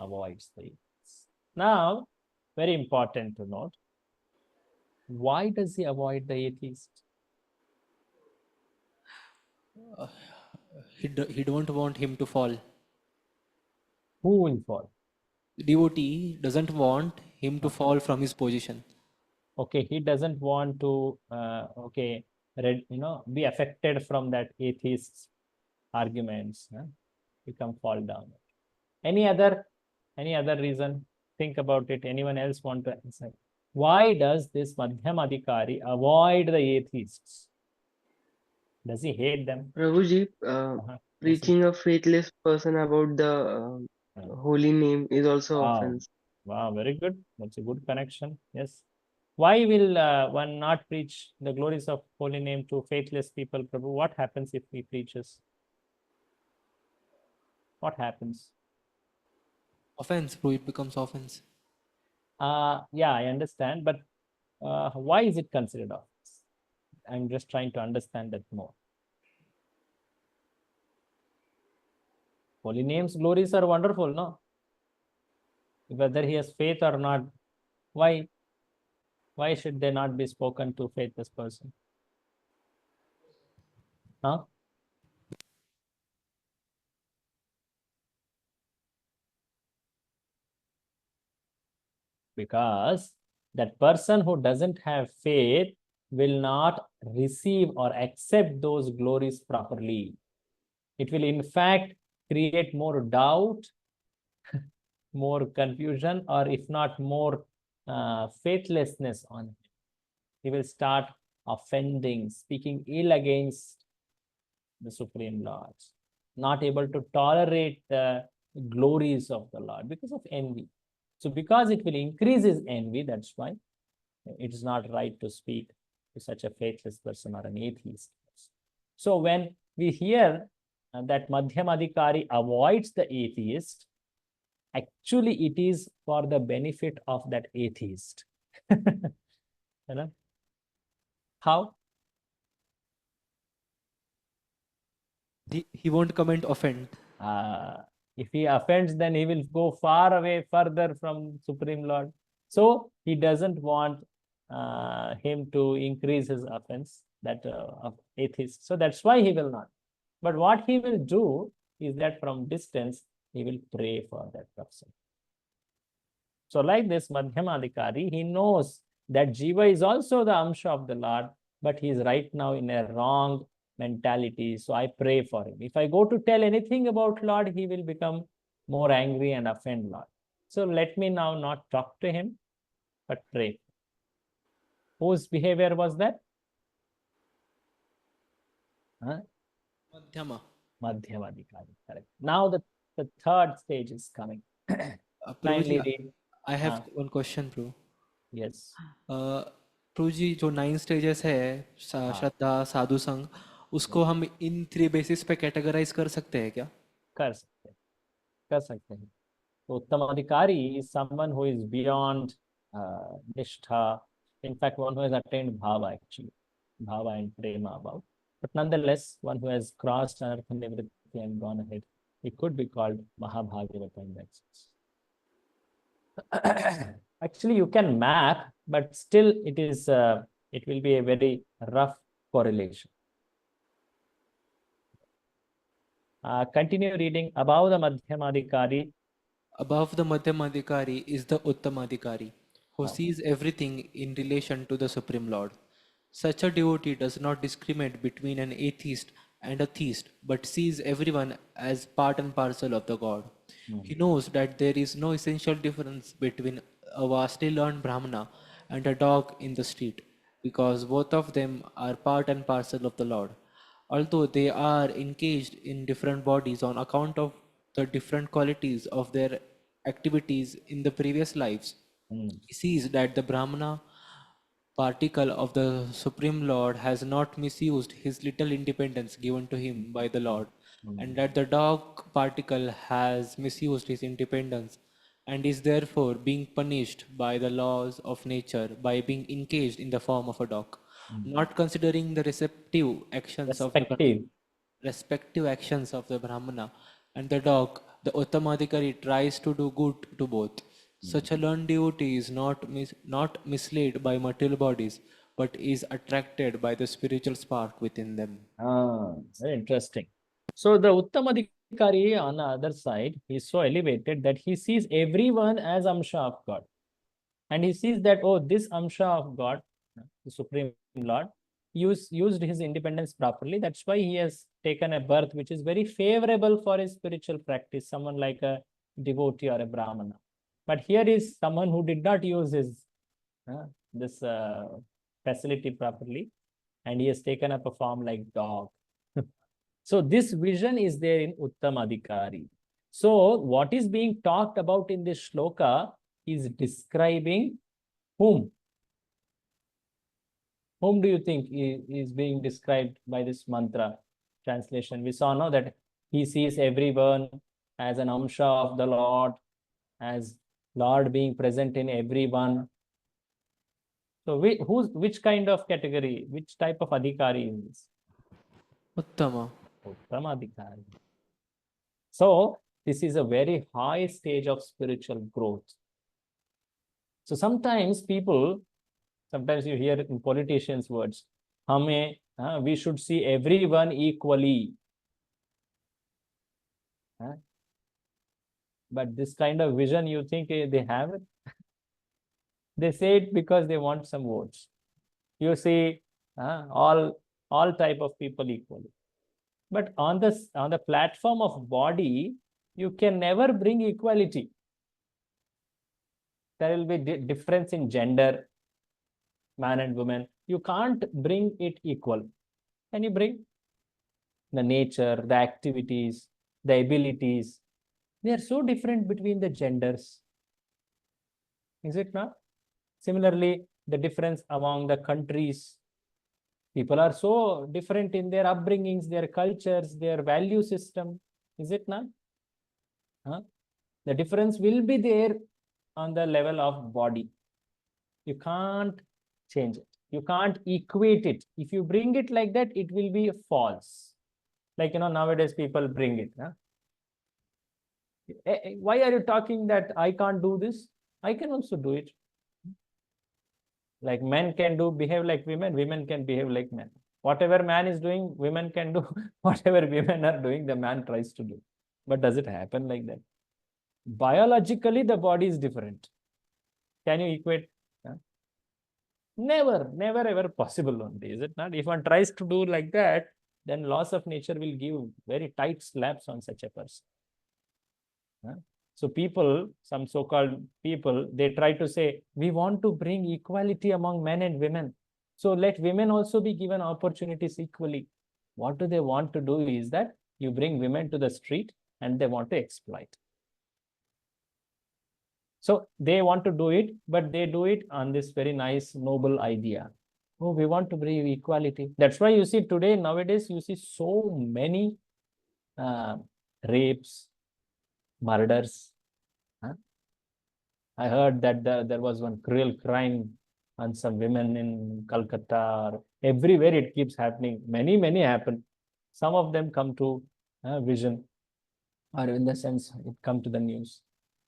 Now, very important to note, why does he avoid the atheist? He don't want him to fall. Who will fall? The devotee doesn't want him to fall from his position. Okay, he doesn't want to be affected from that atheist's arguments. Become fall down. Any other reason? Think about it. Anyone else want to answer? Why does this Madhyamadhikari avoid the atheists? Does he hate them? Prabhuji, preaching a faithless person about the holy name is also offense. Wow, very good. That's a good connection. Yes. Why will one not preach the glories of holy name to faithless people, Prabhu? What happens if he preaches? What happens? Offense, Prabhu, it becomes offense. Yeah, I understand. But why is it considered offense? I'm just trying to understand that more. Holy name's glories are wonderful, no? Whether he has faith or not, why should they not be spoken to faithless person? Because that person who doesn't have faith will not receive or accept those glories properly. It will in fact create more doubt, more confusion, or if not more faithlessness on him. He will start offending, speaking ill against the Supreme Lord, not able to tolerate the glories of the Lord because of envy. So because it will increase his envy, that's why it is not right to speak to such a faithless person or an atheist. So when we hear that Madhyamadhikari avoids the atheist, actually it is for the benefit of that atheist. How? He won't comment offend. If he offends, then he will go far away, further from Supreme Lord. So he doesn't want him to increase his offense, that of atheist. So that's why he will not. But what he will do is that from distance, he will pray for that person. So like this Madhyamadhikari, he knows that Jiva is also the Amsha of the Lord, but he is right now in a wrong mentality. So I pray for him. If I go to tell anything about Lord, he will become more angry and offend Lord. So let me now not talk to him, but pray. Whose behavior was that? Huh? Madhyama. Madhyamadikari, correct. Now the third stage is coming. Prabhuji, Kindly read. I have one question, Prabhu. Yes. प्रभु जी जो 9 stages है श्रद्धा साधु संग उसको हम इन 3 basis पे categorise कर सकते हैं क्या? कर सकते हैं. उत्तम अधिकारी is someone who is beyond nishtha. In fact, one who has attained bhava actually, bhava and prema about. But nonetheless, one who has crossed earth and everything and gone ahead, he could be called Mahabhagavata in that sense. Actually, you can map, but still it is it will be a very rough correlation. Continue reading. Above the Madhyamadikari. Above the Madhyamadikari is the Uttamadikari, who sees everything in relation to the Supreme Lord. Such a devotee does not discriminate between an atheist and a theist, but sees everyone as part and parcel of the God. He knows that there is no essential difference between a vastly learned Brahmana and a dog in the street, because both of them are part and parcel of the Lord. Although they are engaged in different bodies on account of the different qualities of their activities in the previous lives, he sees that the Brahmana particle of the Supreme Lord has not misused his little independence given to him by the Lord, and that the dog particle has misused his independence and is therefore being punished by the laws of nature by being encaged in the form of a dog. Not considering the respective actions of the Brahmana and the dog, the Uttamadikari tries to do good to both. Such a learned devotee is not misled by material bodies, but is attracted by the spiritual spark within them. Very interesting. So the Uttamadikari on the other side is so elevated that he sees everyone as Amsha of God. And he sees that, oh, this Amsha of God, the Supreme Lord, used his independence properly. That's why he has taken a birth which is very favorable for his spiritual practice, someone like a devotee or a Brahmana. But here is someone who did not use his this facility properly, and he has taken up a form like dog. So this vision is there in Uttamadikari. So what is being talked about in this shloka is describing whom? Whom do you think is being described by this mantra translation? We saw now that he sees everyone as an Amsha of the Lord, as Lord being present in everyone. So which kind of category, which type of adhikari is this? Uttama. Uttamadikari. So this is a very high stage of spiritual growth. So sometimes you hear in politicians' words, we should see everyone equally. But this kind of vision, you think they have it? They say it because they want some votes. You see all type of people equally. But on the platform of body, you can never bring equality. There will be difference in gender, man and woman. You can't bring it equal. Can you bring? The nature, the activities, the abilities, they are so different between the genders. Is it not? Similarly, the difference among the countries. People are so different in their upbringings, their cultures, their value system. Is it not? The difference will be there on the level of body. You can't change it. You can't equate it. If you bring it like that, it will be false. Like, nowadays people bring it. Why are you talking that I can't do this? I can also do it. Like men can behave like women, women can behave like men. Whatever man is doing, women can do. Whatever women are doing, the man tries to do. But does it happen like that? Biologically, the body is different. Can you equate? Never, never ever possible only, is it not? If one tries to do like that, then laws of nature will give very tight slaps on such a person. So people, some so-called people, they try to say, we want to bring equality among men and women. So let women also be given opportunities equally. What do they want to do is that you bring women to the street and they want to exploit. So they want to do it, but they do it on this very nice, noble idea. Oh, we want to bring equality. That's why you see today, nowadays, you see so many rapes, murders. I heard that there was one cruel crime on some women in Calcutta. Or everywhere it keeps happening. Many, many happen. Some of them come to vision, or in the sense, it come to the news.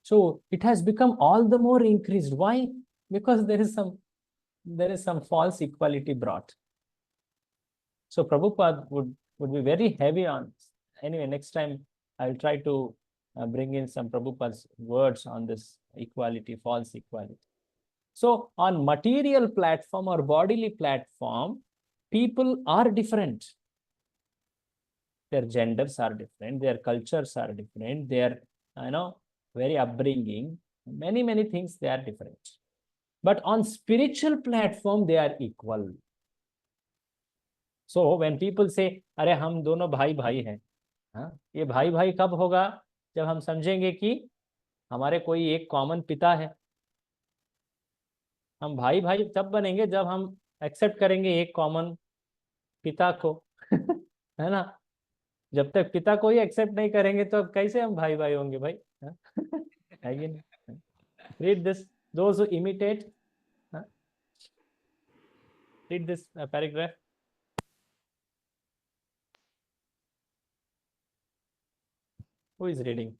So it has become all the more increased. Why? Because there is some false equality brought. So Prabhupada would be very heavy on. Anyway, next time I'll try to bring in some Prabhupada's words on this equality, false equality. So on material platform or bodily platform, people are different. Their genders are different, their cultures are different, their very upbringing, many, many things, they are different. But on spiritual platform, they are equal. So when people say, अरे हम दोनों भाई भाई हैं, ये भाई भाई कब होगा? जब हम समझेंगे कि हमारे कोई एक कॉमन पिता है. हम भाई भाई तब बनेंगे जब हम एक्सेप्ट करेंगे एक कॉमन पिता को. है ना? जब तक पिता को ही एक्सेप्ट नहीं करेंगे तो अब कैसे हम भाई भाई होंगे भाई? है कि नहीं? Read this. Those who imitate. Read this paragraph. Who is reading?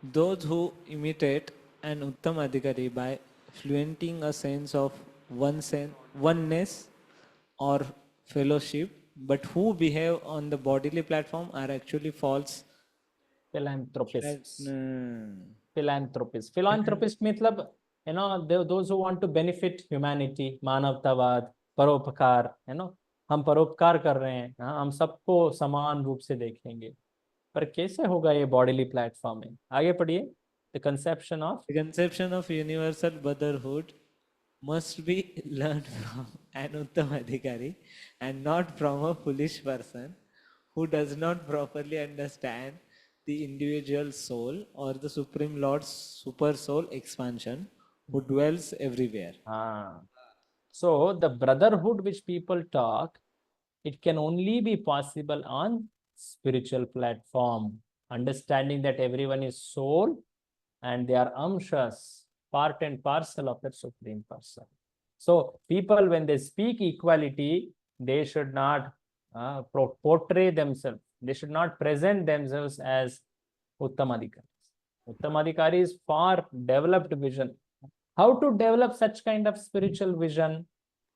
Those who imitate an Uttam Adhikari by fluenting a sense of oneness or fellowship, but who behave on the bodily platform are actually false philanthropists. Philanthropists. Philanthropist मतलब those who want to benefit humanity, मानवतावाद, परोपकार, हम परोपकार कर रहे हैं, हम सबको समान रूप से देखेंगे. पर कैसे होगा ये बॉडीली प्लेटफॉर्म में? आगे पढ़िए. The conception of universal brotherhood must be learned from an Uttam Adhikari and not from a foolish person who does not properly understand the individual soul or the Supreme Lord's super soul expansion who dwells everywhere. So the brotherhood which people talk, it can only be possible on spiritual platform, understanding that everyone is soul and they are amshas, part and parcel of that Supreme Person. So people, when they speak equality, they should not portray themselves. They should not present themselves as Uttamadhikaris. Uttamadhikari is far developed vision. How to develop such kind of spiritual vision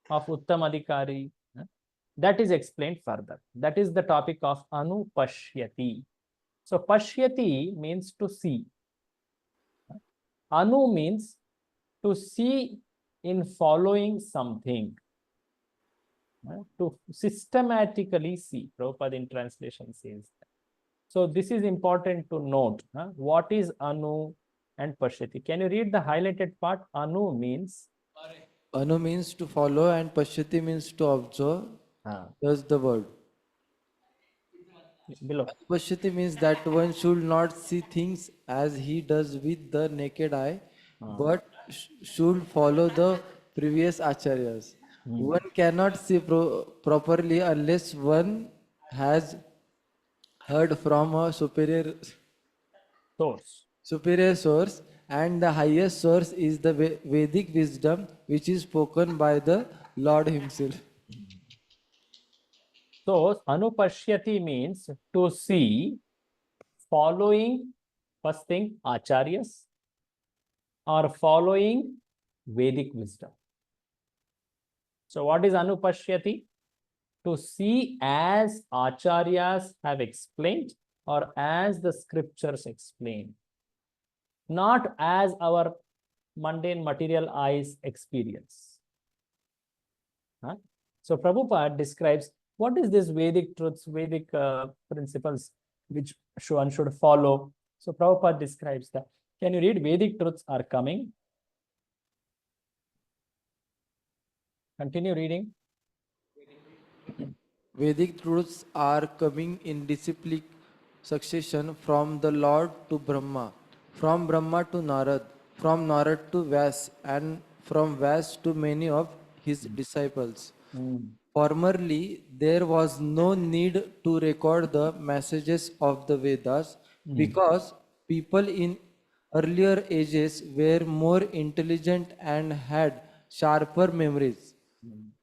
of Uttamadhikari? That is explained further. That is the topic of Anupashyati. So Pashyati means to see. Anu means to see in following something. To systematically see. Prabhupada in translation says that. So this is important to note. What is Anu and Pashyati? Can you read the highlighted part? Anu means to follow and Pashyati means to observe. That's the word. Below. Pashyati means that one should not see things as he does with the naked eye, but should follow the previous acharyas. One cannot see properly unless one has heard from a superior source, and the highest source is the Vedic wisdom which is spoken by the Lord himself. So Anupashyati means to see following, first thing, acharyas, or following Vedic wisdom. So what is Anupashyati? to see as acharyas have explained or as the scriptures explain, not as our mundane material eyes experience. Huh? So Prabhupada describes what is this Vedic truths, Vedic principles which one should follow. So Prabhupada describes that. Can you read? Vedic truths are coming. Continue reading. Vedic truths are coming in disciplic succession from the Lord to Brahma, from Brahma to Narad, from Narad to Vyas, and from Vyas to many of his disciples. Formerly, there was no need to record the messages of the Vedas because people in earlier ages were more intelligent and had sharper memories.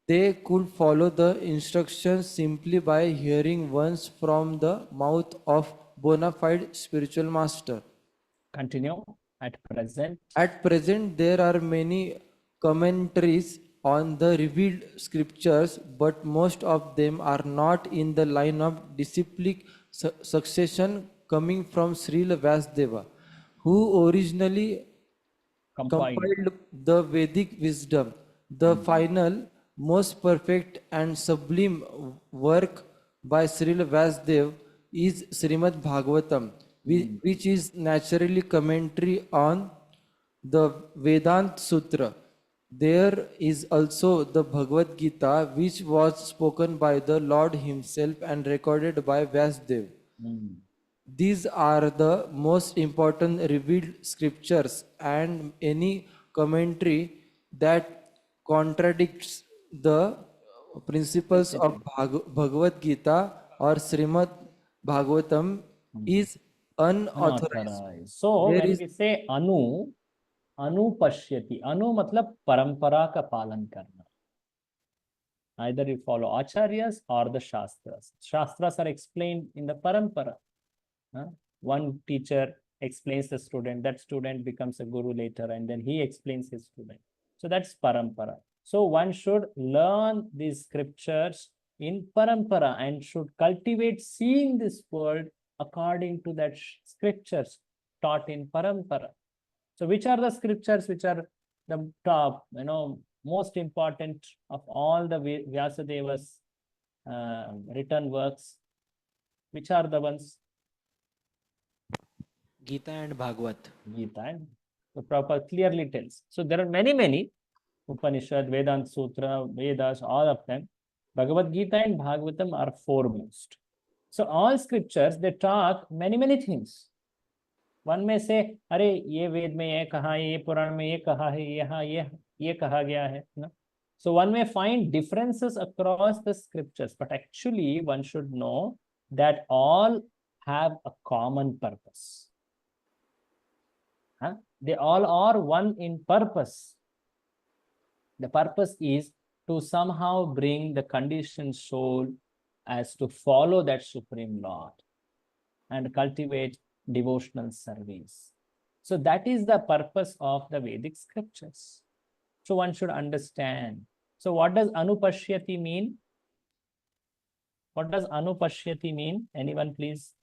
They could follow the instructions simply by hearing once from the mouth of bona fide spiritual master. Continue. At present, there are many commentaries on the revealed scriptures, but most of them are not in the line of disciplic succession coming from Srila Vyasdeva, who originally compiled the Vedic wisdom. The final, most perfect and sublime work by Srila Vyasdev is Srimad Bhagavatam, which is naturally commentary on the Vedant Sutra. There is also the Bhagavad Gita, which was spoken by the Lord himself and recorded by Vyasdev. These are the most important revealed scriptures, and any commentary that contradicts the principles of Bhagavad Gita or Srimad Bhagavatam is unauthorized. So when we say anu pashyati, anu matlab parampara ka palan karna. Either you follow acharyas or the shastras. Shastras are explained in the parampara. One teacher explains the student, that student becomes a guru later, and then he explains his student. So that's parampara. So one should learn these scriptures in parampara and should cultivate seeing this world according to that scriptures taught in parampara. So which are the scriptures which are the top, most important of all the Vyasadeva's written works? Which are the ones? Gita and Bhagavad. Gita and the Prabhupada clearly tells. So there are many Upanishad, Vedanta Sutra, Vedas, all of them. Bhagavad Gita and Bhagavatam are foremost. So all scriptures, they talk many things. One may say, अरे ये वेद में ये कहा है, ये पुराण में ये कहा है, यहाँ ये कहा गया है. No? So one may find differences across the scriptures, but actually one should know that all have a common purpose. They all are one in purpose. The purpose is to somehow bring the conditioned soul as to follow that Supreme Lord and cultivate devotional service. So that is the purpose of the Vedic scriptures. So one should understand. So what does anupashyati mean? What does anupashyati mean? Anyone please?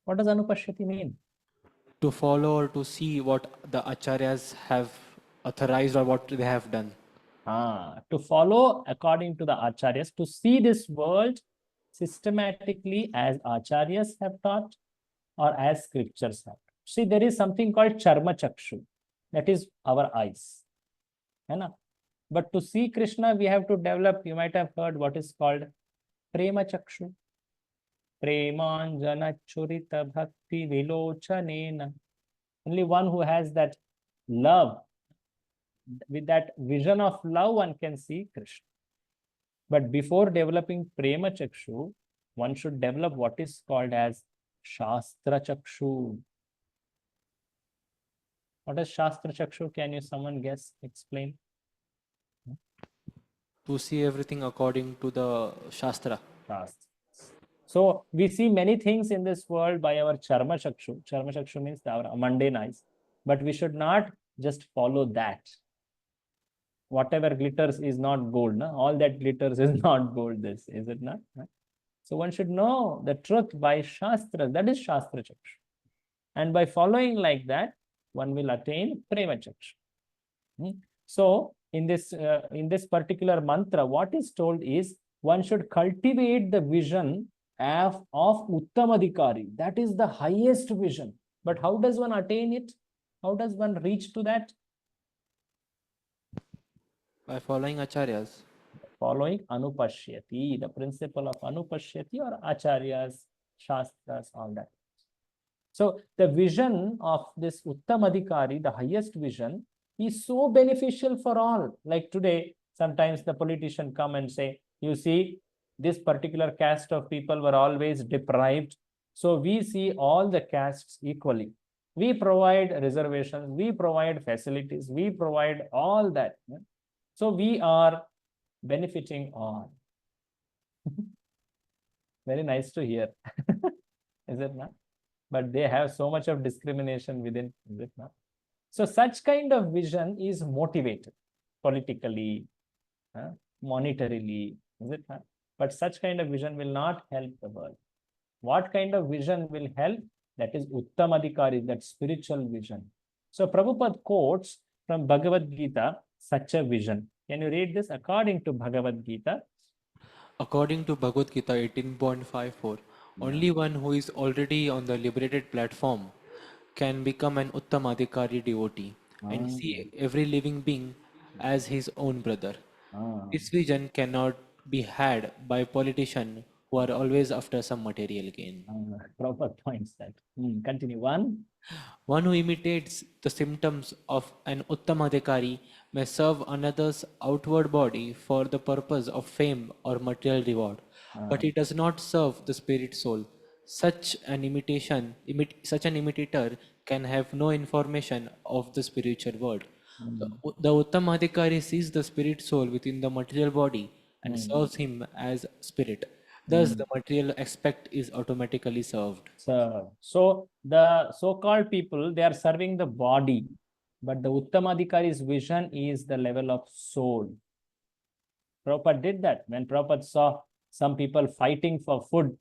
What does anupashyati mean? To follow or to see what the acharyas have authorized or what they have done. To follow according to the acharyas, to see this world systematically as acharyas have taught or as scriptures have. See, there is something called charma chakshu, that is our eyes. But to see Krishna, we have to develop, you might have heard what is called prema chakshu. Premanjana churita bhakti vilochanena. Only one who has that love, with that vision of love, one can see Krishna. But before developing prema chakshu, one should develop what is called as shastra chakshu. What is shastra chakshu? Can you someone guess? Explain. To see everything according to the shastra. So we see many things in this world by our charma chakshu. Charma chakshu means our mundane eyes. But we should not just follow that. whatever glitters is not gold. No? All that glitters is not gold. This is it not? So one should know the truth by Shastra. That is Shastra Chakshu. And by following like that, one will attain Prema Chakshu. So in this particular mantra, what is told is one should cultivate the vision of Uttamadhikari. That is the highest vision. But how does one attain it? How does one reach to that? By following acharyas. Following Anupashyati, the principle of Anupashyati or acharyas, shastras, all that. So the vision of this Uttamadhikari, the highest vision, is so beneficial for all. Like today, sometimes the politician come and say, you see, this particular caste of people were always deprived. So we see all the castes equally. We provide reservations, we provide facilities, we provide all that. So we are benefiting all. Very nice to hear. Is it not? But they have so much of discrimination within, is it not? So such kind of vision is motivated politically, monetarily, is it not? But such kind of vision will not help the world. What kind of vision will help? That is Uttamadhikari, that spiritual vision. So Prabhupada quotes from Bhagavad Gita such a vision. Can you read this? According to Bhagavad Gita. According to Bhagavad Gita 18.54, only one who is already on the liberated platform can become an Uttamadhikari devotee and see every living being as his own brother. This vision cannot be had by politicians who are always after some material gain. Proper points that. Continue. One who imitates the symptoms of an Uttamadhikari may serve another's outward body for the purpose of fame or material reward, but he does not serve the spirit soul. Such an imitator can have no information of the spiritual world. The Uttamadhikari sees the spirit soul within the material body and serves him as spirit. Thus, the material aspect is automatically served. So the so-called people, they are serving the body, but the Uttamadhikari's vision is the level of soul. Prabhupada did that. When Prabhupada saw some people fighting for food,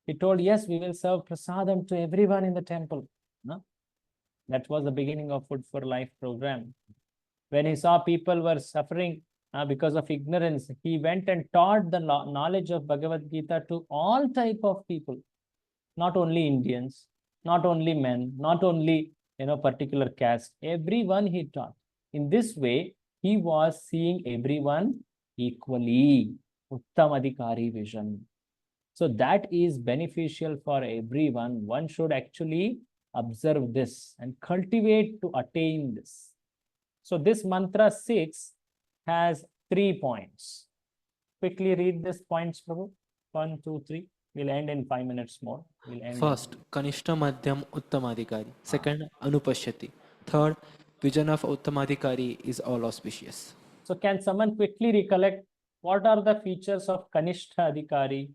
he told, yes, we will serve prasadam to everyone in the temple. That was the beginning of Food for Life program. When he saw people were suffering because of ignorance, he went and taught the knowledge of Bhagavad Gita to all type of people, not only Indians, not only men, not only particular caste. Everyone he taught. In this way, he was seeing everyone equally. Uttamadhikari vision. So that is beneficial for everyone. One should actually observe this and cultivate to attain this. So this mantra 6 has 3 points. Quickly read these points, Prabhu. 1, 2, 3. We'll end in 5 minutes more. We'll end. First, Kanishta Madhyam Uttamadhikari. Second, Anupashyati. Third, vision of Uttamadhikari is all auspicious. So can someone quickly recollect what are the features of Kanishta Adhikari?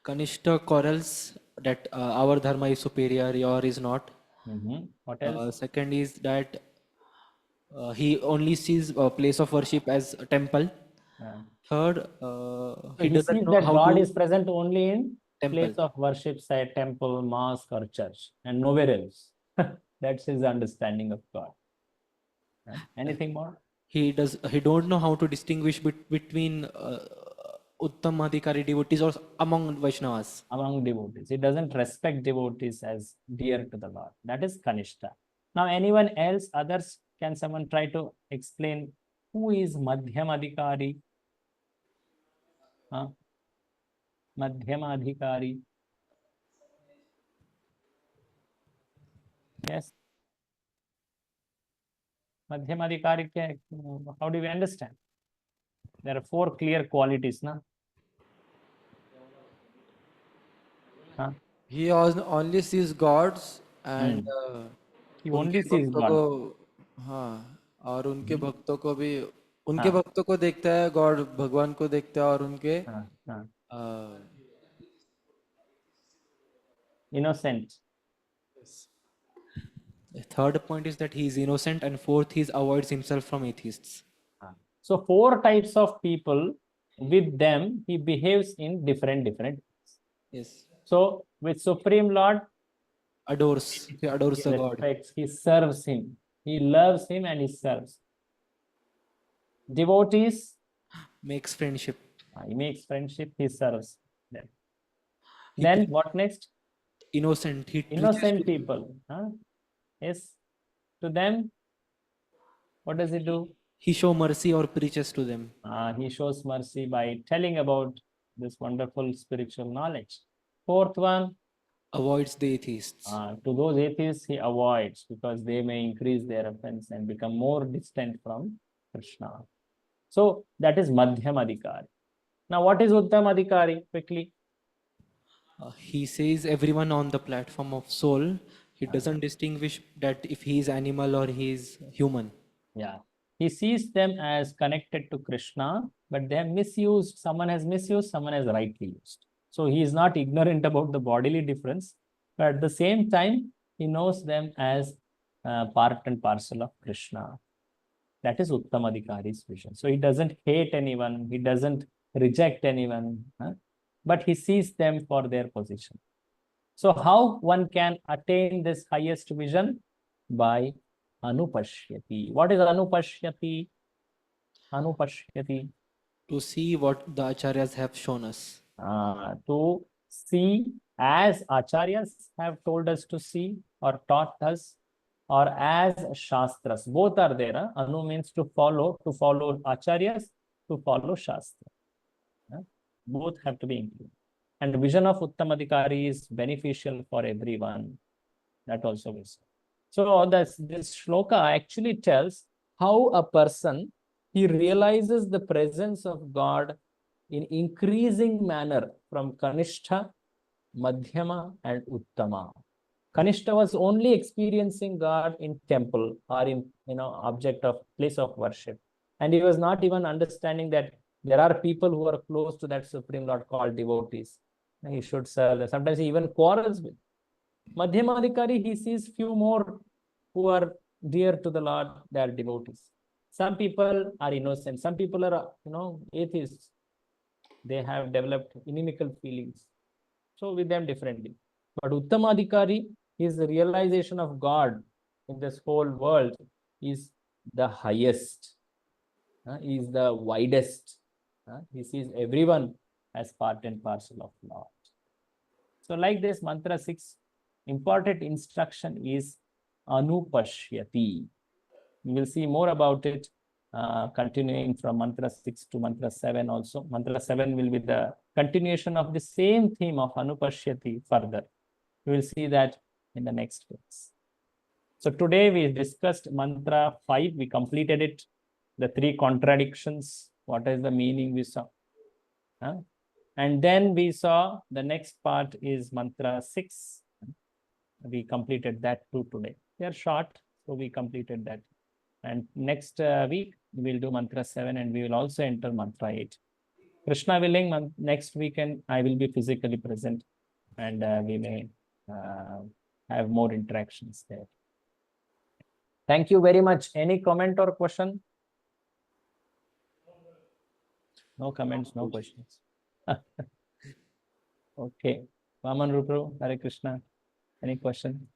Kanishta quarrels that our dharma is superior, your is not. What else? Second is that he only sees a place of worship as a temple. Third, he doesn't sees know that how God to is present only in temple. place of worship, say temple, mosque or church, and nowhere else. That's his understanding of God. Anything more? He don't know how to distinguish between Uttamadhikari devotees or among Vaishnavas. Among devotees. He doesn't respect devotees as dear to the Lord. That is Kanishta. Now anyone else, others, can someone try to explain who is Madhyamadhikari? Madhyamadhikari. Yes. Madhyamadhikari, how do we understand? There are 4 clear qualities, na? He only sees gods and he only उनके sees भक्तों God. को और उनके भक्तों को भी उनके भक्तों को देखता है, गॉड भगवान को देखता है और उनके innocent. The third point is that he is innocent, and fourth, he avoids himself from atheists. So 4 types of people, with them he behaves in different ways. Yes. So with Supreme Lord, He adores he the God. respects, he serves him, he loves him and he serves. Devotees, Makes friendship. he makes friendship, he serves them. Then what next? Innocent. He preaches Innocent to them. people. Yes. To them, what does he do? He show mercy or preaches to them. He shows mercy by telling about this wonderful spiritual knowledge. Fourth one, Avoids the atheists. to those atheists he avoids because they may increase their offense and become more distant from Krishna. So that is Madhyam Adhikari. Now what is Uttam Adhikari? Quickly. He says everyone on the platform of soul. He doesn't distinguish that if he is animal or he is human. Yeah. He sees them as connected to Krishna, but they have misused. Someone has misused, someone has rightly used. So he is not ignorant about the bodily difference, but at the same time, he knows them as part and parcel of Krishna. That is Uttamadhikari's vision. So he doesn't hate anyone, he doesn't reject anyone, but he sees them for their position. So how one can attain this highest vision? By Anupashyati. What is Anupashyati? Anupashyati. To see what the acharyas have shown us. To see as acharyas have told us to see or taught us, or as shastras. Both are there. Anu means to follow acharyas, to follow shastra. Both have to be included. And the vision of Uttamadhikari is beneficial for everyone. That also we see. So this shloka actually tells how a person, he realizes the presence of God in increasing manner from Kanishta, Madhyama and Uttama. Kanishta was only experiencing God in temple or in object of place of worship. And he was not even understanding that there are people who are close to that Supreme Lord called devotees. And he should serve them. Sometimes he even quarrels with. Madhyamadhikari, he sees few more who are dear to the Lord, they are devotees. Some people are innocent, some people are, atheists. They have developed inimical feelings. So with them differently. But Uttamadhikari, his realization of God in this whole world is the highest, is the widest. He sees everyone as part and parcel of Lord. So like this, mantra 6, important instruction is Anupashyati. We will see more about it, continuing from mantra 6 to mantra 7 also. Mantra 7 will be the continuation of the same theme of Anupashyati further. We will see that in the next class. So today we discussed mantra 5. We completed it. The 3 contradictions. What is the meaning we saw? And then we saw the next part is mantra 6. We completed that too today. They are short, so we completed that. And next week, we will do mantra 7 and we will also enter mantra 8. Krishna willing, next weekend, I will be physically present and we may have more interactions there. Thank you very much. Any comment or question? No comments, no questions. Okay. Vaman Rupru, Hare Krishna. Any question?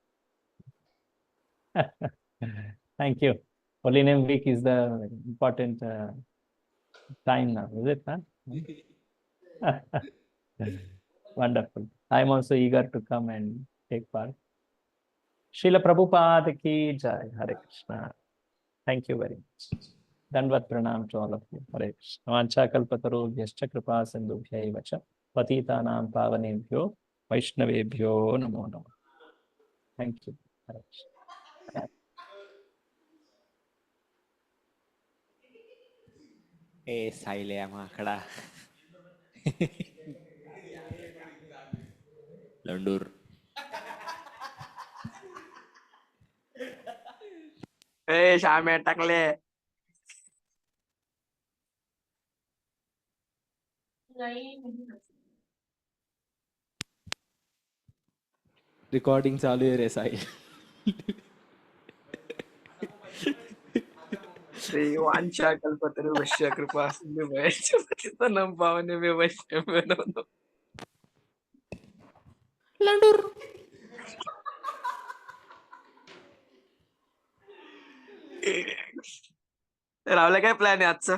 Thank you. Holy Name Week is the important time now, is it? Huh? Wonderful. I'm also eager to come and take part. Srila Prabhupada ki jai. Hare Krishna. Thank you very much. Dandavat pranam to all of you. Hare Krishna. Vancha kalpataru yascha kripa sindhubhya vacha patitanam pavanebhyo vaishnavebhyo namo namo. Thank you. Hare Krishna. A साइले माकड़ा लंडूर A शामे Takle Recording चालू है रे साहिल. श्री वांछा कल्पतरुभ्यश्च कृपा सिन्धुभ्यश्च पतितानां पावनेभ्यो वैष्णवेभ्यो नमो नमः. लंडूर. राहुल्या काय plan आहे आजचा?